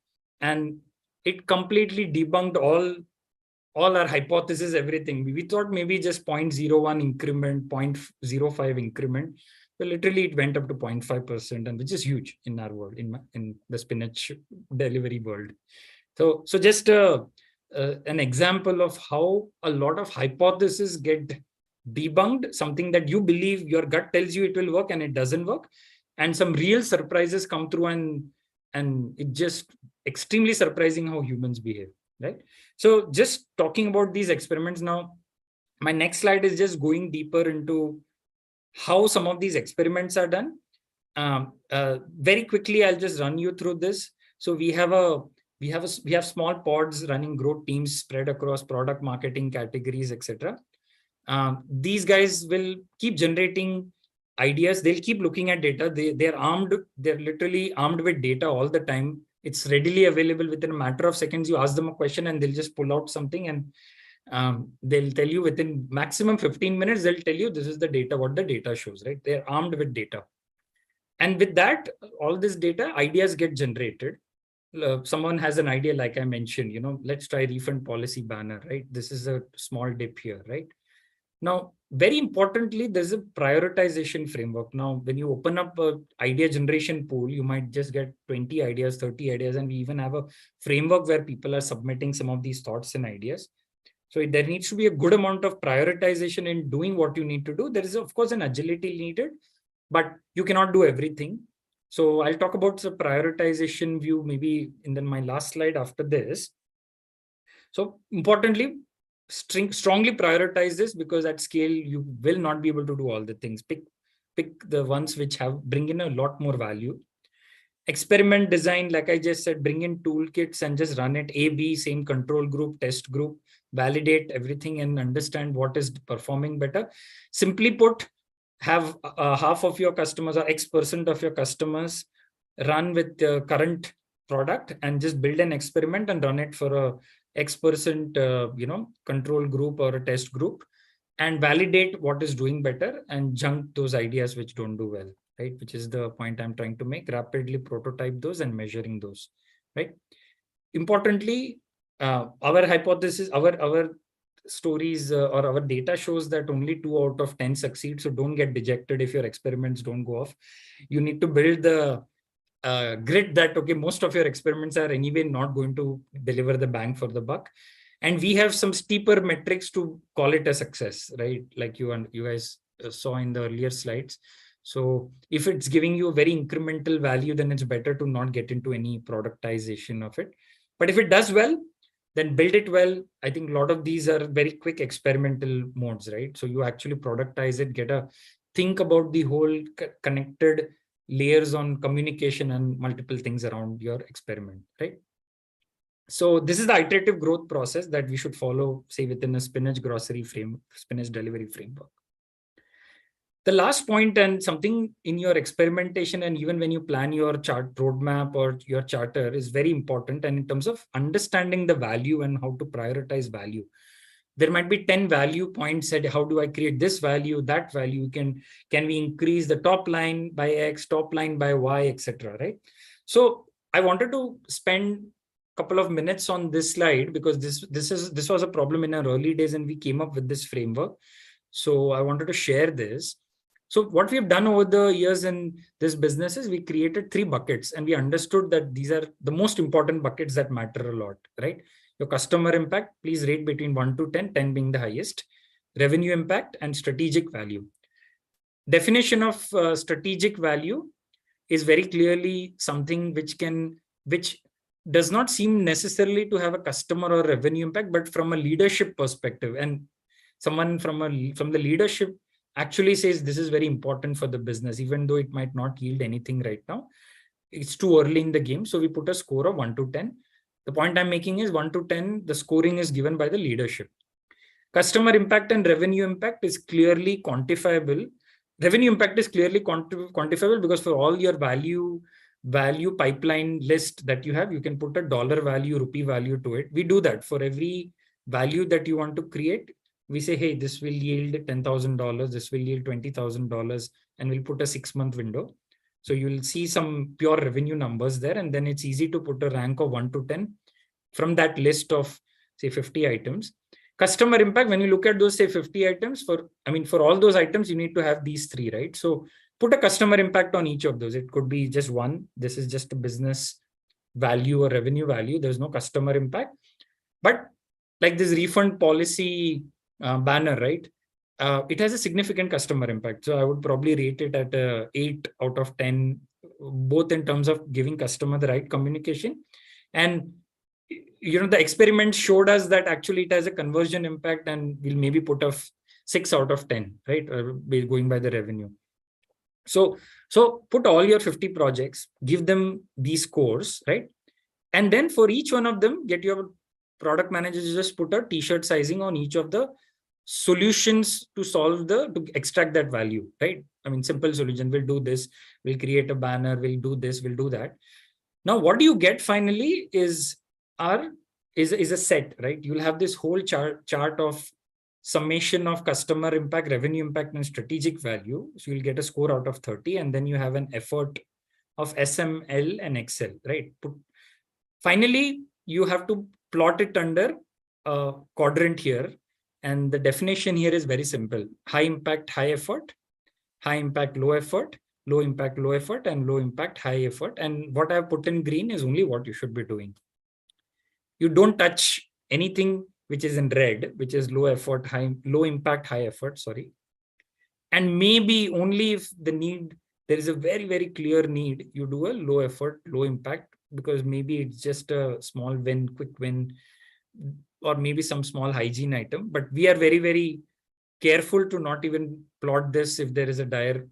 And it completely debunked all our hypotheses, everything. We thought maybe just 0.01 increment, 0.05 increment. But literally, it went up to 0.5%, and which is huge in our world, in the spinach delivery world. So just an example of how a lot of hypotheses get debunked, something that you believe your gut tells you it will work and it doesn't work. And some real surprises come through, and it's just extremely surprising how humans behave, right? So just talking about these experiments now, my next slide is just going deeper into how some of these experiments are done. Very quickly, I'll just run you through this. So we have small pods running growth teams spread across product, marketing, categories, etc. These guys will keep generating ideas. They'll keep looking at data. They're literally armed with data all the time. It's readily available. Within a matter of seconds. You ask them a question and they'll just pull out something, and they'll tell you within maximum 15 minutes, they'll tell you this is the data, what the data shows, right? They're armed with data. And with that, all this data, ideas get generated. Someone has an idea, like I mentioned, let's try refund policy banner, right? This is a small dip here, right? Now, very importantly, there's a prioritization framework. Now, when you open up an idea generation pool, you might just get 20 ideas, 30 ideas, and we even have a framework where people are submitting some of these thoughts and ideas. So there needs to be a good amount of prioritization in doing what you need to do. There is, of course, an agility needed, but you cannot do everything. So I'll talk about the prioritization view maybe in my last slide after this. So importantly, strongly prioritize this, because at scale, you will not be able to do all the things. Pick the ones which bring in a lot more value. Experiment design, like I just said, bring in toolkits and just run it. A, B, same control group, test group, validate everything and understand what is performing better. Simply put, have half of your customers or X% of your customers run with the current product and just build an experiment and run it for a X% control group or a test group, and validate what is doing better and junk those ideas which don't do well, right? Which is the point I'm trying to make. Rapidly prototype those and measuring those, right? Importantly, our hypothesis, our stories or our data shows that only 2 out of 10 succeed. So don't get dejected if your experiments don't go off. You need to build the grit that, okay, most of your experiments are anyway not going to deliver the bang for the buck. And we have some steeper metrics to call it a success, right? Like you guys saw in the earlier slides. So if it's giving you a very incremental value, then it's better to not get into any productization of it. But if it does well, then build it well. I think a lot of these are very quick experimental modes, right? So you actually productize it, think about the whole connected layers on communication and multiple things around your experiment, right? So this is the iterative growth process that we should follow, say, within a spinach delivery framework. The last point, and something in your experimentation and even when you plan your chart roadmap or your charter, is very important. And in terms of understanding the value and how to prioritize value, there might be 10 value points said, how do I create this value, that value? Can we increase the top line by X, top line by Y, etc. Right? So I wanted to spend a couple of minutes on this slide because this was a problem in our early days and we came up with this framework. So I wanted to share this. So what we've done over the years in this business is we created 3 buckets and we understood that these are the most important buckets that matter a lot, right? Your customer impact, please rate between 1 to 10, 10 being the highest, revenue impact and strategic value. Definition of strategic value is very clearly something which does not seem necessarily to have a customer or revenue impact, but from a leadership perspective, and someone from the leadership actually says this is very important for the business, even though it might not yield anything right now. It's too early in the game. So we put a score of 1 to 10. The point I'm making is 1 to 10, the scoring is given by the leadership. Customer impact and revenue impact is clearly quantifiable. Revenue impact is clearly quantifiable because for all your value pipeline list that you have, you can put a dollar value, rupee value to it. We do that for every value that you want to create. We say, hey, this will yield $10,000, this will yield $20,000, and we'll put a 6-month window. So you'll see some pure revenue numbers there, and then it's easy to put a rank of 1 to 10 from that list of, say, 50 items. Customer impact, when you look at those, say, 50 items, for all those items, you need to have these 3, right? So put a customer impact on each of those. It could be just one. This is just a business value or revenue value. There's no customer impact. But like this refund policy banner, right? It has a significant customer impact. So I would probably rate it at 8 out of 10, both in terms of giving customer the right communication. And, the experiment showed us that actually it has a conversion impact, and we'll maybe put a 6 out of 10, right? Going by the revenue. So put all your 50 projects, give them these scores, right? And then for each one of them, get your product managers to just put a t-shirt sizing on each of the solutions to extract that value, right? Simple solution. We'll do this, we'll create a banner, we'll do this, we'll do that. Now, what do you get finally is a set, right? You'll have this whole chart of summation of customer impact, revenue impact, and strategic value. So you'll get a score out of 30, and then you have an effort of SML and Excel, right? Finally, you have to plot it under a quadrant here. And the definition here is very simple. High impact, high effort, high impact, low effort, low impact, low effort, and low impact, high effort. And what I've put in green is only what you should be doing. You don't touch anything which is in red, which is low impact, high effort, sorry. And maybe only if there is a very, very clear need, you do a low effort, low impact, because maybe it's just a small win, quick win, or maybe some small hygiene item. But we are very, very careful to not even plot this if there is a dire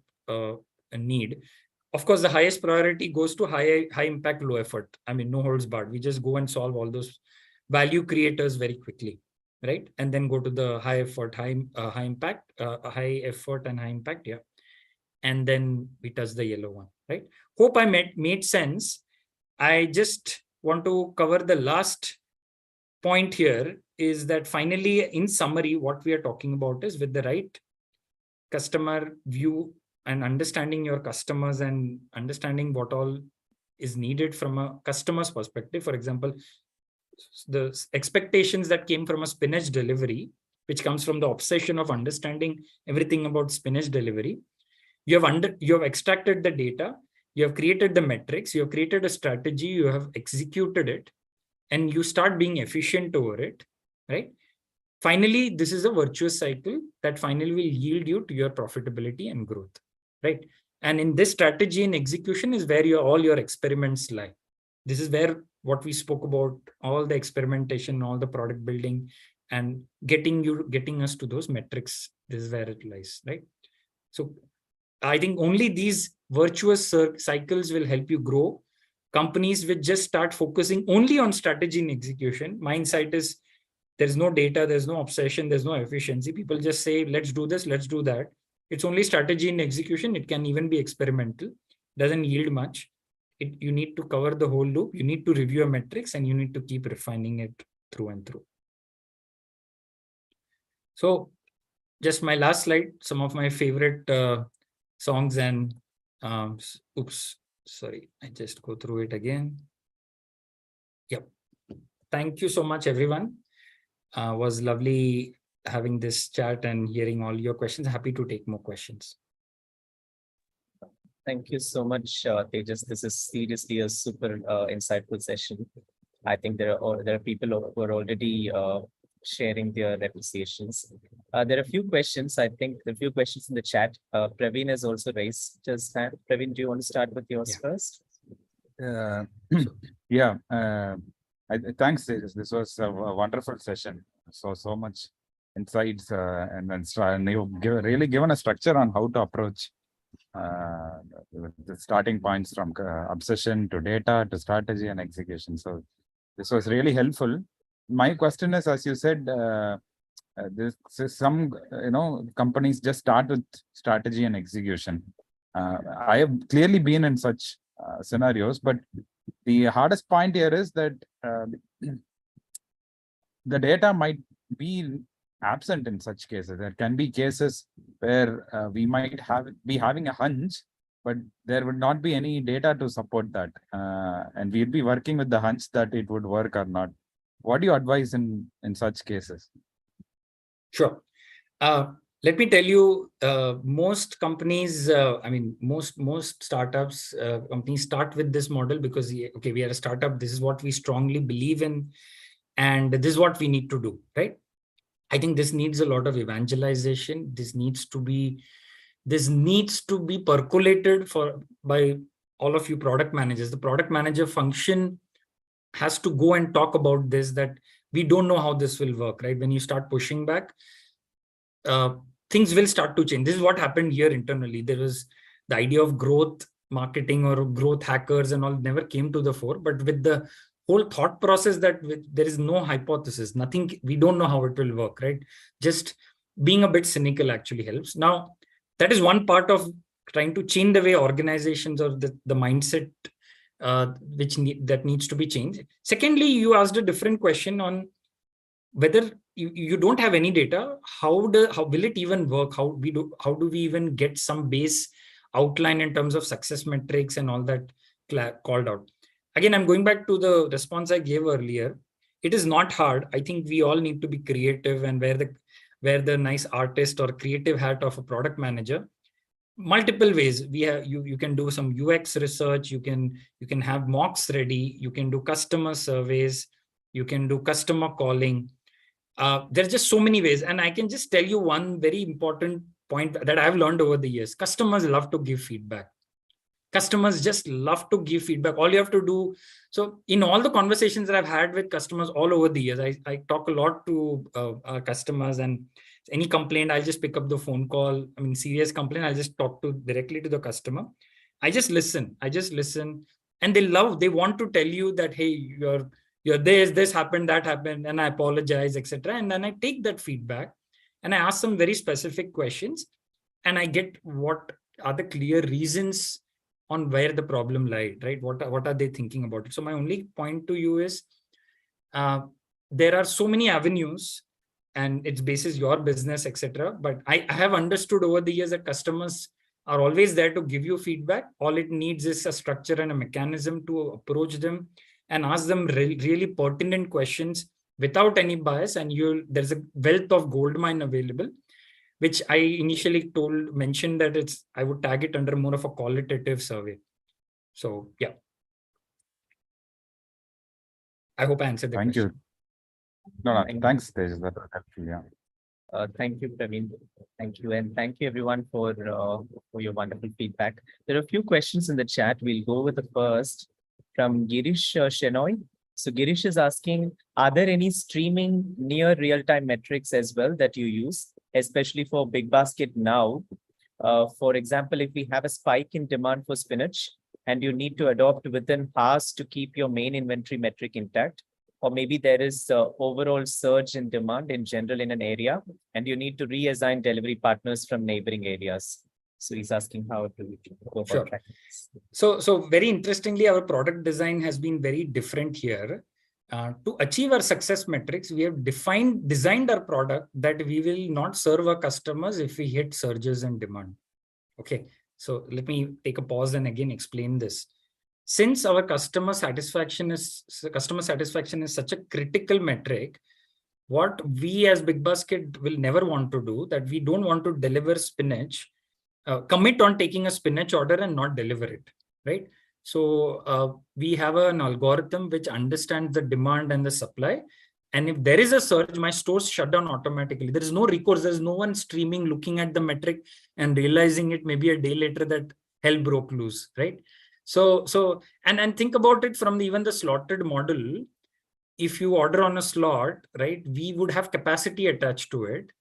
need. Of course, the highest priority goes to high impact, low effort. No holds barred. We just go and solve all those value creators very quickly, right? And then go to the high effort, high impact, high effort and high impact, yeah. And then we touch the yellow one, right? Hope I made sense. I just want to cover the last point here is that finally, in summary, what we are talking about is with the right customer view and understanding your customers and understanding what all is needed from a customer's perspective. For example, the expectations that came from a spinach delivery, which comes from the obsession of understanding everything about spinach delivery. You have extracted the data, you have created the metrics, you have created a strategy, you have executed it, and you start being efficient over it, right? Finally, this is a virtuous cycle that finally will yield you to your profitability and growth, right? And in this strategy and execution is where all your experiments lie. This is where what we spoke about, all the experimentation, all the product building, and getting us to those metrics. This is where it lies, right? So I think only these virtuous cycles will help you grow. Companies which just start focusing only on strategy and execution. My insight is there's no data, there's no obsession, there's no efficiency. People just say, let's do this, let's do that. It's only strategy and execution. It can even be experimental, doesn't yield much. You need to cover the whole loop. You need to review your metrics and you need to keep refining it through and through. So just my last slide, some of my favorite songs and oops, sorry, I just go through it again. Yep. Thank you so much, everyone. Was lovely having this chat and hearing all your questions. Happy to take more questions.
Thank you so much, Tejas. This is seriously a super insightful session. I think there are people who are already sharing their appreciations. There are a few questions. I think there are a few questions in the chat. Praveen has also raised his hand. Praveen, do you want to start with yours first?
Thanks, Tejas. This was a wonderful session. So much insights and you've really given a structure on how to approach the starting points from obsession to data to strategy and execution. So this was really helpful. My question is, as you said, this is some companies just start with strategy and execution. I have clearly been in such scenarios, but the hardest point here is that the data might be absent in such cases. There can be cases where we might be having a hunch, but there would not be any data to support that. And we'd be working with the hunch that it would work or not. What do you advise in such cases?
Sure. Let me tell you, most companies, most startups, companies start with this model because, okay, we are a startup. This is what we strongly believe in. And this is what we need to do, right? I think this needs a lot of evangelization. This needs to be percolated by all of you product managers. The product manager function has to go and talk about this, that we don't know how this will work, right? When you start pushing back, things will start to change. This is what happened here internally. There was the idea of growth marketing or growth hackers and all never came to the fore, but with the whole thought process that there is no hypothesis, nothing, we don't know how it will work, right? Just being a bit cynical actually helps. Now, that is one part of trying to change the way organizations or the mindset that needs to be changed. Secondly, you asked a different question on whether you don't have any data, how will it even work? How do we even get some base outline in terms of success metrics and all that called out? Again, I'm going back to the response I gave earlier. It is not hard. I think we all need to be creative and wear the nice artist or creative hat of a product manager. Multiple ways. You can do some UX research. You can have mocks ready. You can do customer surveys. You can do customer calling. There's just so many ways. And I can just tell you one very important point that I've learned over the years. Customers love to give feedback. Customers just love to give feedback. All you have to do. So in all the conversations that I've had with customers all over the years, I talk a lot to our customers, and any complaint, I'll just pick up the phone call. I mean, serious complaint, I'll just talk directly to the customer. I just listen. And they want to tell you that, hey, you're this happened, that happened, and I apologize, etc. And then I take that feedback and I ask some very specific questions, and I get what are the clear reasons on where the problem lies, right? What are they thinking about it? So my only point to you is there are so many avenues, and it's basis your business, etc. But I have understood over the years that customers are always there to give you feedback. All it needs is a structure and a mechanism to approach them and ask them really pertinent questions without any bias. And there's a wealth of gold mine available, which I initially mentioned that I would tag it under more of a qualitative survey. So yeah, I hope I answered the question.
Thank you. No, thanks, Tejas. That was helpful. Yeah.
Thank you, Praveen. Thank you. And thank you everyone for your wonderful feedback. There are a few questions in the chat. We'll go with the first from Girish Shenoy. So Girish is asking, are there any streaming near real-time metrics as well that you use, especially for Bigbasket now, For example, if we have a spike in demand for spinach and you need to adopt within hours to keep your main inventory metric intact, or maybe there is overall surge in demand in general in an area and you need to reassign delivery partners from neighboring areas. So he's asking how to go about
Sure.
tracking this.
So very interestingly, our product design has been very different here. To achieve our success metrics, we have designed our product that we will not serve our customers if we hit surges in demand. Okay, so let me take a pause and again explain this. Since our customer satisfaction is such a critical metric, what we as Bigbasket will never want to do, that we don't want to deliver spinach, commit on taking a spinach order and not deliver it, right? So we have an algorithm which understands the demand and the supply. And if there is a surge, my stores shut down automatically. There is no recourse. There's no one streaming, looking at the metric and realizing it maybe a day later that hell broke loose, right? So and think about it from even the slotted model. If you order on a slot, right, we would have capacity attached to it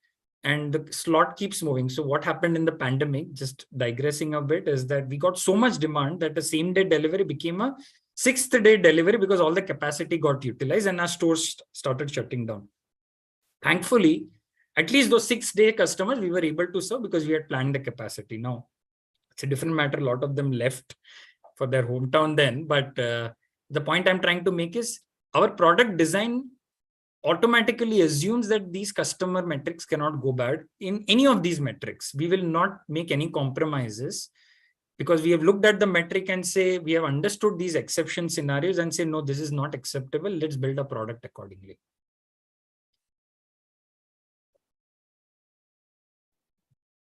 and the slot keeps moving. So what happened in the pandemic, just digressing a bit, is that we got so much demand that the same day delivery became a 6th day delivery because all the capacity got utilized and our stores started shutting down. Thankfully, at least those 6-day customers we were able to serve because we had planned the capacity. Now, it's a different matter. A lot of them left for their hometown then. But the point I'm trying to make is our product design automatically assumes that these customer metrics cannot go bad in any of these metrics. We will not make any compromises because we have looked at the metric and say, we have understood these exception scenarios and say, no, this is not acceptable. Let's build a product accordingly.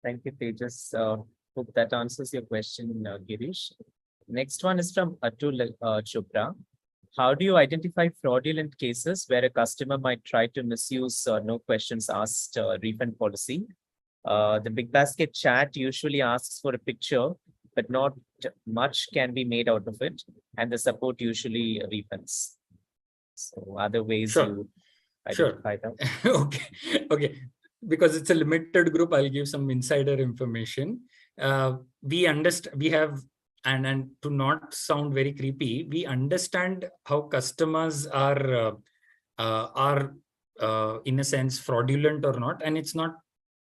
Thank you, Tejas. Hope that answers your question, Girish. Next one is from Atul Chopra. How do you identify fraudulent cases where a customer might try to misuse no questions asked refund policy? The Bigbasket chat usually asks for a picture, but not much can be made out of it, and the support usually refunds. So other ways you identify that?
Okay. Because it's a limited group, I'll give some insider information. We have, and to not sound very creepy, we understand how customers are in a sense fraudulent or not, and it's not.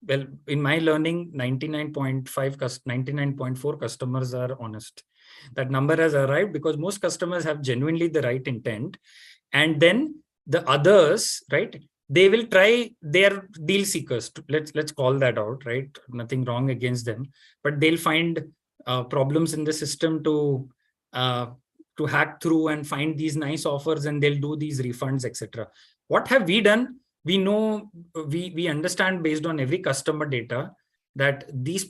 Well, in my learning, 99.4 customers are honest. That number has arrived because most customers have genuinely the right intent, and then the others, right? They will try, their deal seekers. Let's call that out, right? Nothing wrong against them, but they'll find problems in the system to hack through and find these nice offers, and they'll do these refunds, etc. What have we done? We know, we understand based on every customer data that this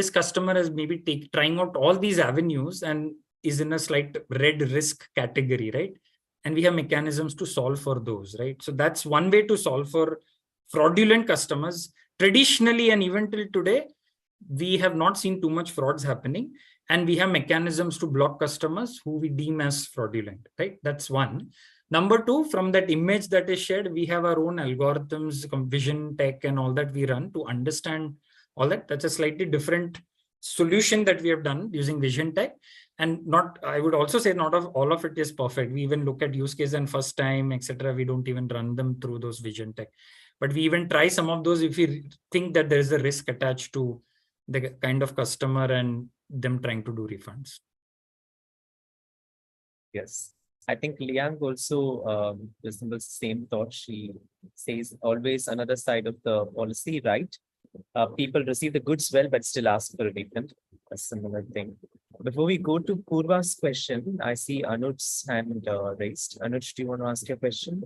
customer is maybe trying out all these avenues and is in a slight red risk category, right? And we have mechanisms to solve for those, right? So that's one way to solve for fraudulent customers. Traditionally, and even till today, we have not seen too much frauds happening, and we have mechanisms to block customers who we deem as fraudulent, right? That's one. Number two, from that image that is shared, we have our own algorithms, vision tech, and all that we run to understand all that. That's a slightly different solution that we have done using vision tech. And I would also say not all of it is perfect. We even look at use case and first time, etc. We don't even run them through those vision tech, but we even try some of those if we think that there is a risk attached to the kind of customer and them trying to do refunds.
Yes. I think Liang also resembles the same thought. She says always another side of the policy, right? People receive the goods well, but still ask for a refund. A similar thing. Before we go to Purva's question, I see Anuj's hand raised. Anuj, do you want to ask your question?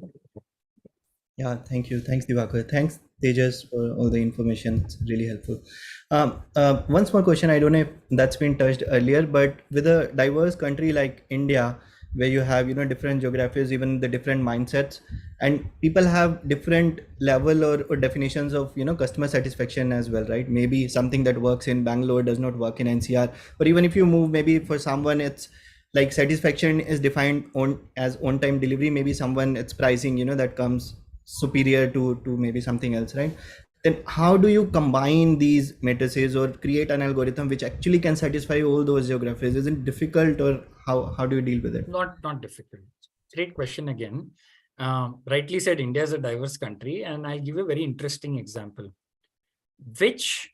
Yeah, thank you. Thanks, Divakar. Thanks, Tejas, for all the information. It's really helpful. One small question. I don't know if that's been touched earlier, but with a diverse country like India, where you have, different geographies, even the different mindsets, and people have different level or definitions of, customer satisfaction as well, right? Maybe something that works in Bangalore does not work in NCR, or even if you move, maybe for someone, it's like satisfaction is defined as on-time delivery. Maybe someone it's pricing, that comes superior to maybe something else, right? then how do you combine these matrices or create an algorithm which actually can satisfy all those geographies? Is it difficult, or how do you deal with it?
Not difficult. Great question again. Rightly said, India is a diverse country, and I'll give a very interesting example. Which,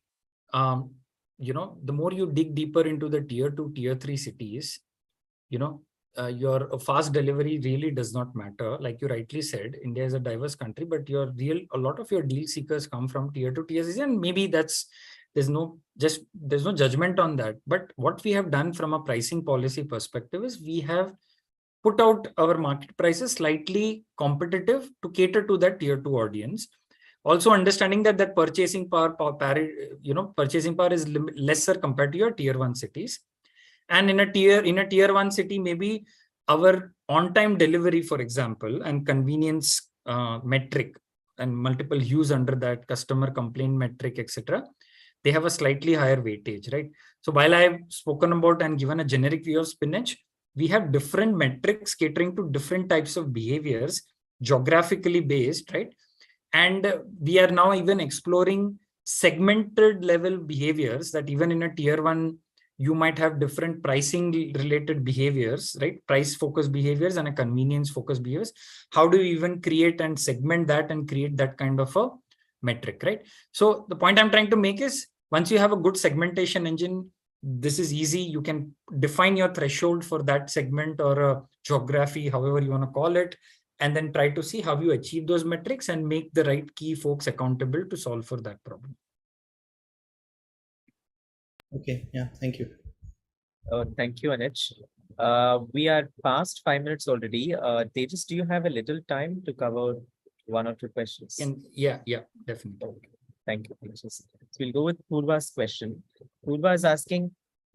the more you dig deeper into the tier 2, tier 3 cities, your fast delivery really does not matter. Like you rightly said, India is a diverse country, but a lot of your deal seekers come from tier 2, tier 3, and maybe there's no judgment on that. But what we have done from a pricing policy perspective is we have put out our market prices slightly competitive to cater to that tier 2 audience. Also understanding that purchasing power is lesser compared to your tier 1 cities. And in a tier 1 city, maybe our on-time delivery, for example, and convenience metric and multiple hues under that, customer complaint metric, etc., they have a slightly higher weightage, right? So while I've spoken about and given a generic view of spinach, we have different metrics catering to different types of behaviors, geographically based, right? And we are now even exploring segmented level behaviors that even in a tier 1, you might have different pricing related behaviors, right? Price focused behaviors and a convenience focused behaviors. How do you even create and segment that and create that kind of a metric, right? So the point I'm trying to make is, once you have a good segmentation engine, this is easy. You can define your threshold for that segment or a geography, however you want to call it, and then try to see how you achieve those metrics and make the right key folks accountable to solve for that problem.
Okay, yeah, thank you.
Thank you, Anich. We are past 5 minutes already. Tejas, do you have a little time to cover 1 or 2 questions?
Yeah, definitely.
Thank you. So we'll go with Purva's question. Purva is asking,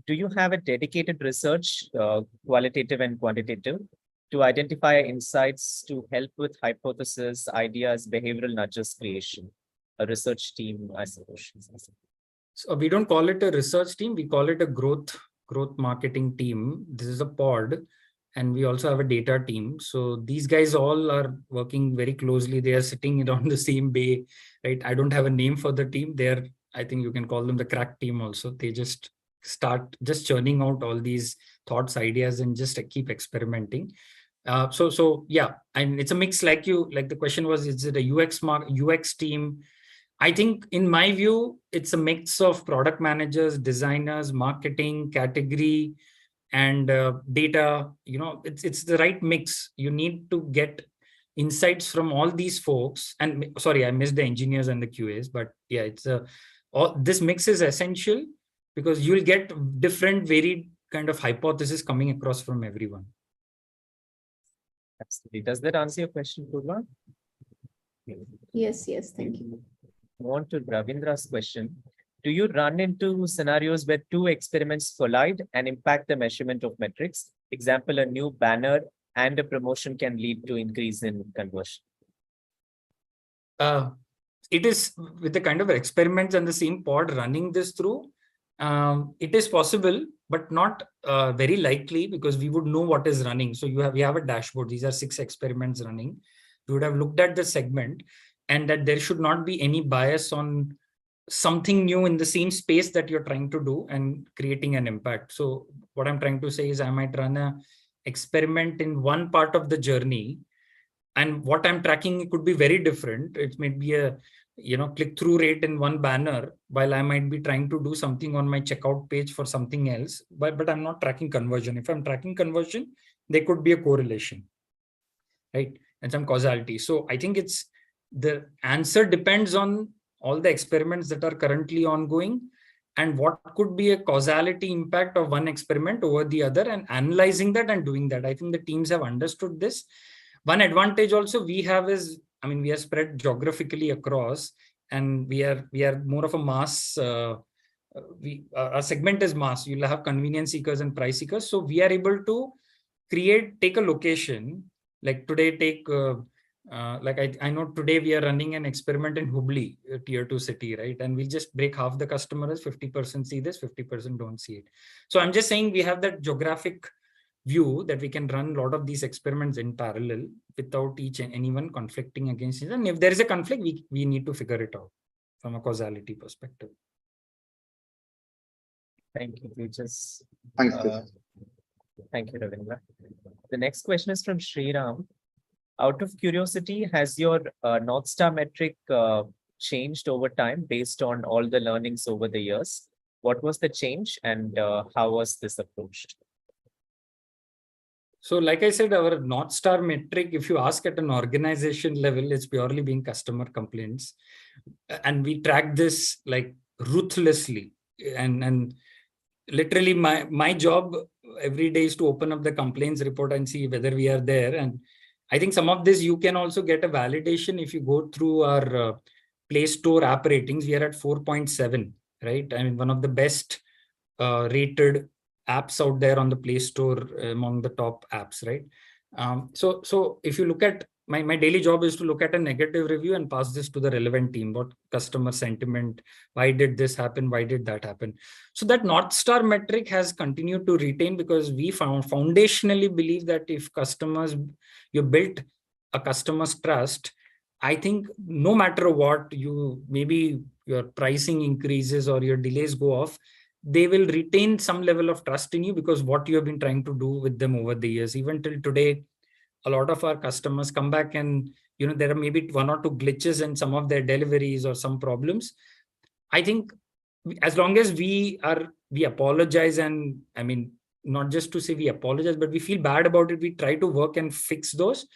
do you have a dedicated research, qualitative and quantitative, to identify insights to help with hypothesis, ideas, behavioral nudges creation? A research team, I suppose.
So we don't call it a research team. We call it a growth marketing team. This is a pod, and we also have a data team. So these guys all are working very closely. They are sitting on the same bay, right? I don't have a name for the team. I think you can call them the crack team also. They just start churning out all these thoughts, ideas, and just keep experimenting. So yeah, and it's a mix. Like the question was, is it a UX team? I think in my view, it's a mix of product managers, designers, marketing, category, and data. It's the right mix. You need to get insights from all these folks. And sorry, I missed the engineers and the QAs, but yeah, this mix is essential because you'll get different, varied kind of hypotheses coming across from everyone.
Absolutely. Does that answer your question, Purva?
Yes, thank you.
On to Ravindra's question. Do you run into scenarios where 2 experiments collide and impact the measurement of metrics? Example, a new banner and a promotion can lead to increase in conversion.
It is with the kind of experiments and the same pod running this through. It is possible, but not very likely, because we would know what is running. So we have a dashboard. These are 6 experiments running. We would have looked at the segment, and that there should not be any bias on something new in the same space that you're trying to do and creating an impact. So what I'm trying to say is I might run an experiment in one part of the journey, and what I'm tracking could be very different. It may be a click-through rate in one banner, while I might be trying to do something on my checkout page for something else, but I'm not tracking conversion. If I'm tracking conversion, there could be a correlation, right? And some causality. So I think the answer depends on all the experiments that are currently ongoing and what could be a causality impact of one experiment over the other, and analyzing that and doing that. I think the teams have understood this. One advantage also we have is, we are spread geographically across, and we are more of a mass. Our segment is mass. You'll have convenience seekers and price seekers. So we are able to take a location. Like today, I know today we are running an experiment in Hubli, a tier 2 city, right? And we just break half the customers, 50% see this, 50% don't see it. So I'm just saying we have that geographic view that we can run a lot of these experiments in parallel without anyone conflicting against each other. And if there is a conflict, we need to figure it out. from a causality perspective.
Thank you, Tejas.
Thanks,
Uh,
Tejas.
Thank you, Ravindra. The next question is from Sriram. Out of curiosity, has your North Star metric changed over time based on all the learnings over the years? What was the change and how was this approached?
So like I said, our North Star metric, if you ask at an organization level, it's purely being customer complaints. And we track this like ruthlessly. And literally my job every day is to open up the complaints report and see whether we are there. And I think some of this you can also get a validation if you go through our Play Store app ratings. We are at 4.7, right? I mean, one of the best rated apps out there on the Play Store among the top apps, right? So if you look at my daily job is to look at a negative review and pass this to the relevant team. What customer sentiment? Why did this happen? Why did that happen? So that North Star metric has continued to retain because we foundationally believe that if you built a customer's trust, I think no matter what, maybe your pricing increases or your delays go off, they will retain some level of trust in you because what you have been trying to do with them over the years. Even till today, a lot of our customers come back and there are maybe 1 or 2 glitches in some of their deliveries or some problems. I think as long as we apologize, and I mean, not just to say we apologize, but we feel bad about it, we try to work and fix those.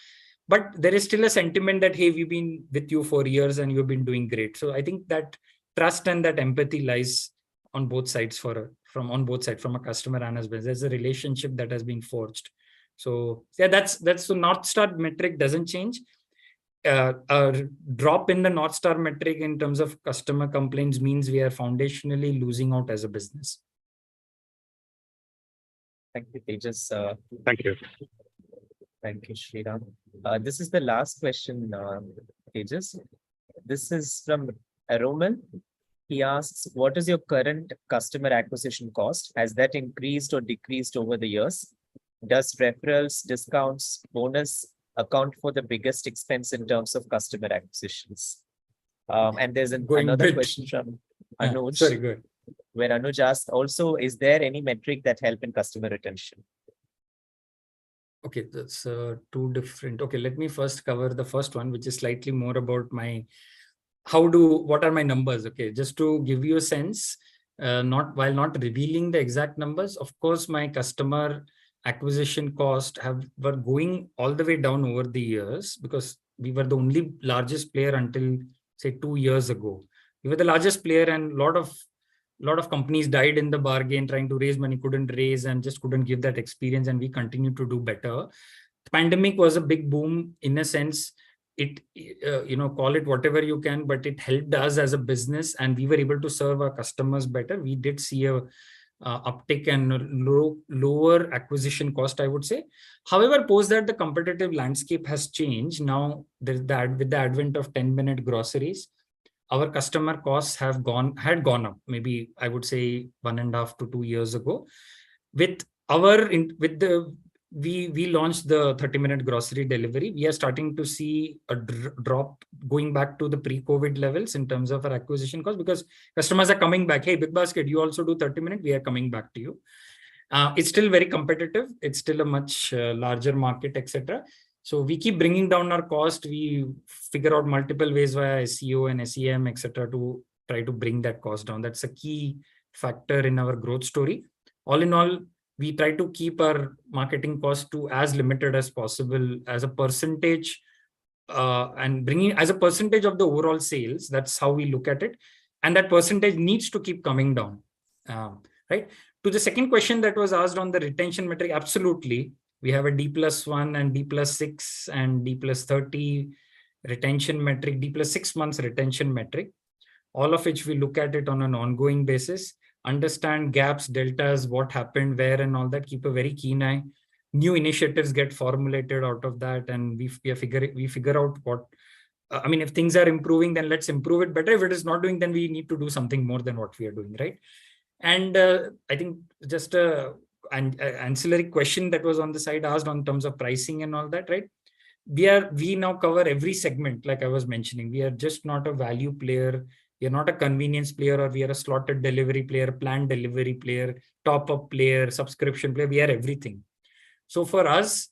But there is still a sentiment that, hey, we've been with you for years and you've been doing great. So I think that trust and that empathy lies on both sides from a customer and as business. There's a relationship that has been forged. So yeah, that's the North Star metric doesn't change. A drop in the North Star metric in terms of customer complaints means we are foundationally losing out as a business.
Thank you, Tejas.
Thank you.
Thank you, Sriram. This is the last question, Tejas. This is from Aroman. He asks, what is your current customer acquisition cost? Has that increased or decreased over the years? Does referrals, discounts, bonus account for the biggest expense in terms of customer acquisitions? And there's another question from Anuj.
Sorry, good.
Where Anuj asked, also, is there any metric that help in customer retention?
Okay, that's two different. Okay, let me first cover the first one, which is slightly more about what are my numbers? Okay, just to give you a sense, while not revealing the exact numbers, of course, my customer acquisition cost were going all the way down over the years because we were the only largest player until say 2 years ago. We were the largest player and a lot of companies died in the bargain trying to raise money, couldn't raise and just couldn't give that experience, and we continued to do better. The pandemic was a big boom in a sense. It call it whatever you can, but it helped us as a business and we were able to serve our customers better. We did see a uptick and lower acquisition cost, I would say. However, post that the competitive landscape has changed. Now with the advent of 10-minute groceries, our customer costs had gone up, maybe I would say 1.5 to 2 years ago. We launched the 30-minute grocery delivery. We are starting to see a drop going back to the pre-COVID levels in terms of our acquisition cost because customers are coming back. Hey, Bigbasket, you also do 30-minute. We are coming back to you. It's still very competitive. It's still a much larger market, etc. So we keep bringing down our cost. We figure out multiple ways via SEO and SEM, etc., to try to bring that cost down. That's a key factor in our growth story. All in all, we try to keep our marketing cost to as limited as possible as a percentage and bringing as a percentage of the overall sales. That's how we look at it. And that percentage needs to keep coming down, right? To the second question that was asked on the retention metric, absolutely. We have a D+1 and D+6 and D+30 retention metric, D+6 months retention metric, all of which we look at it on an ongoing basis, understand gaps, deltas, what happened, where and all that, keep a very keen eye. New initiatives get formulated out of that and we figure out what, if things are improving, then let's improve it better. If it is not doing, then we need to do something more than what we are doing, right? And I think just an ancillary question that was on the side asked on terms of pricing and all that, right? We now cover every segment, like I was mentioning. We are just not a value player We are not a convenience player, or we are a slotted delivery player, planned delivery player, top-up player, subscription player. We are everything. So for us,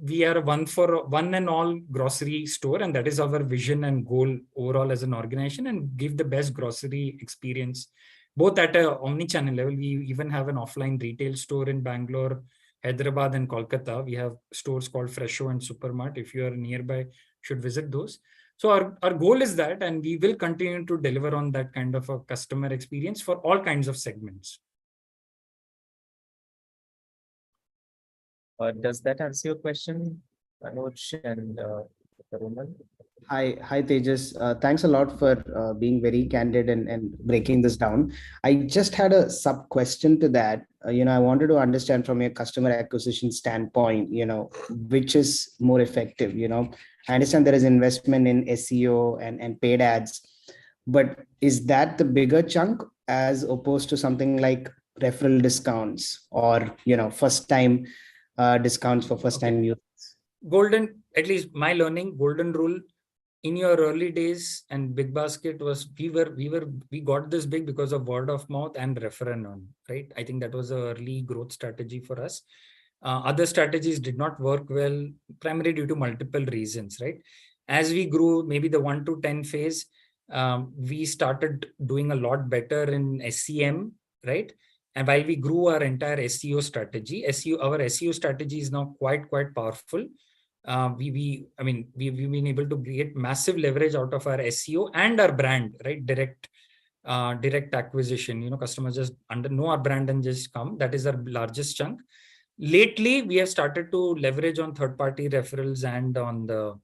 we are a one and all grocery store, and that is our vision and goal overall as an organization, and give the best grocery experience, both at a omni-channel level. We even have an offline retail store in Bangalore, Hyderabad, and Kolkata. We have stores called Fresho and Supermart. If you are nearby, should visit those. So our goal is that, and we will continue to deliver on that kind of a customer experience for all kinds of segments.
Does that answer your question, Manoj and Roman?
Hi, Tejas. Thanks a lot for being very candid and breaking this down. I just had a sub question to that. I wanted to understand from your customer acquisition standpoint, which is more effective. I understand there is investment in SEO and paid ads, but is that the bigger chunk as opposed to something like referral discounts or, first time discounts for first time users?
Golden, at least my learning, golden rule in your early days, and Bigbasket was, we got this big because of word of mouth and referral, right? I think that was an early growth strategy for us. Other strategies did not work well, primarily due to multiple reasons, right? As we grew, maybe the 1 to 10 phase, we started doing a lot better in SEM, right? And while we grew our entire SEO strategy, our SEO strategy is now quite powerful. We've been able to create massive leverage out of our SEO and our brand, right? Direct acquisition. Customers just know our brand and just come. That is our largest chunk. Lately, we have started to leverage on third-party referrals and on the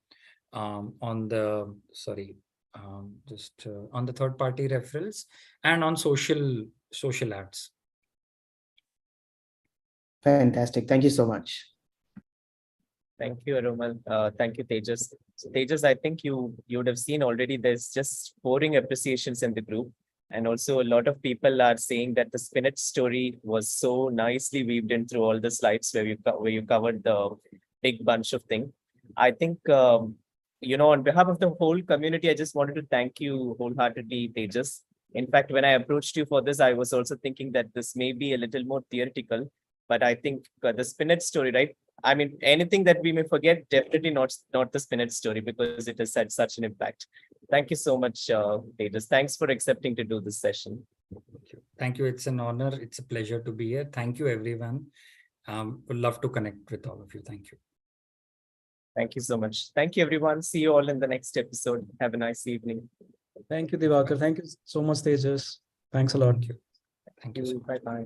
third-party referrals and on social ads.
Fantastic. Thank you so much.
Thank you, Roman. Thank you, Tejas. So, Tejas, I think you would have seen already there's just pouring appreciations in the group. And also a lot of people are saying that the spinach story was so nicely weaved in through all the slides where you covered the big bunch of things. I think, on behalf of the whole community, I just wanted to thank you wholeheartedly, Tejas. In fact, when I approached you for this, I was also thinking that this may be a little more theoretical, but I think the spinach story, right? I mean, anything that we may forget, definitely not the spinach story, because it has had such an impact. Thank you so much, Tejas. Thanks for accepting to do this session.
Thank you. It's an honor. It's a pleasure to be here. Thank you, everyone. Would love to connect with all of you. Thank you.
Thank you so much. Thank you, everyone. See you all in the next episode. Have a nice evening.
Thank you, Diwakar. Thank you so much, Tejas. Thanks a lot.
Thank you.
Bye-bye.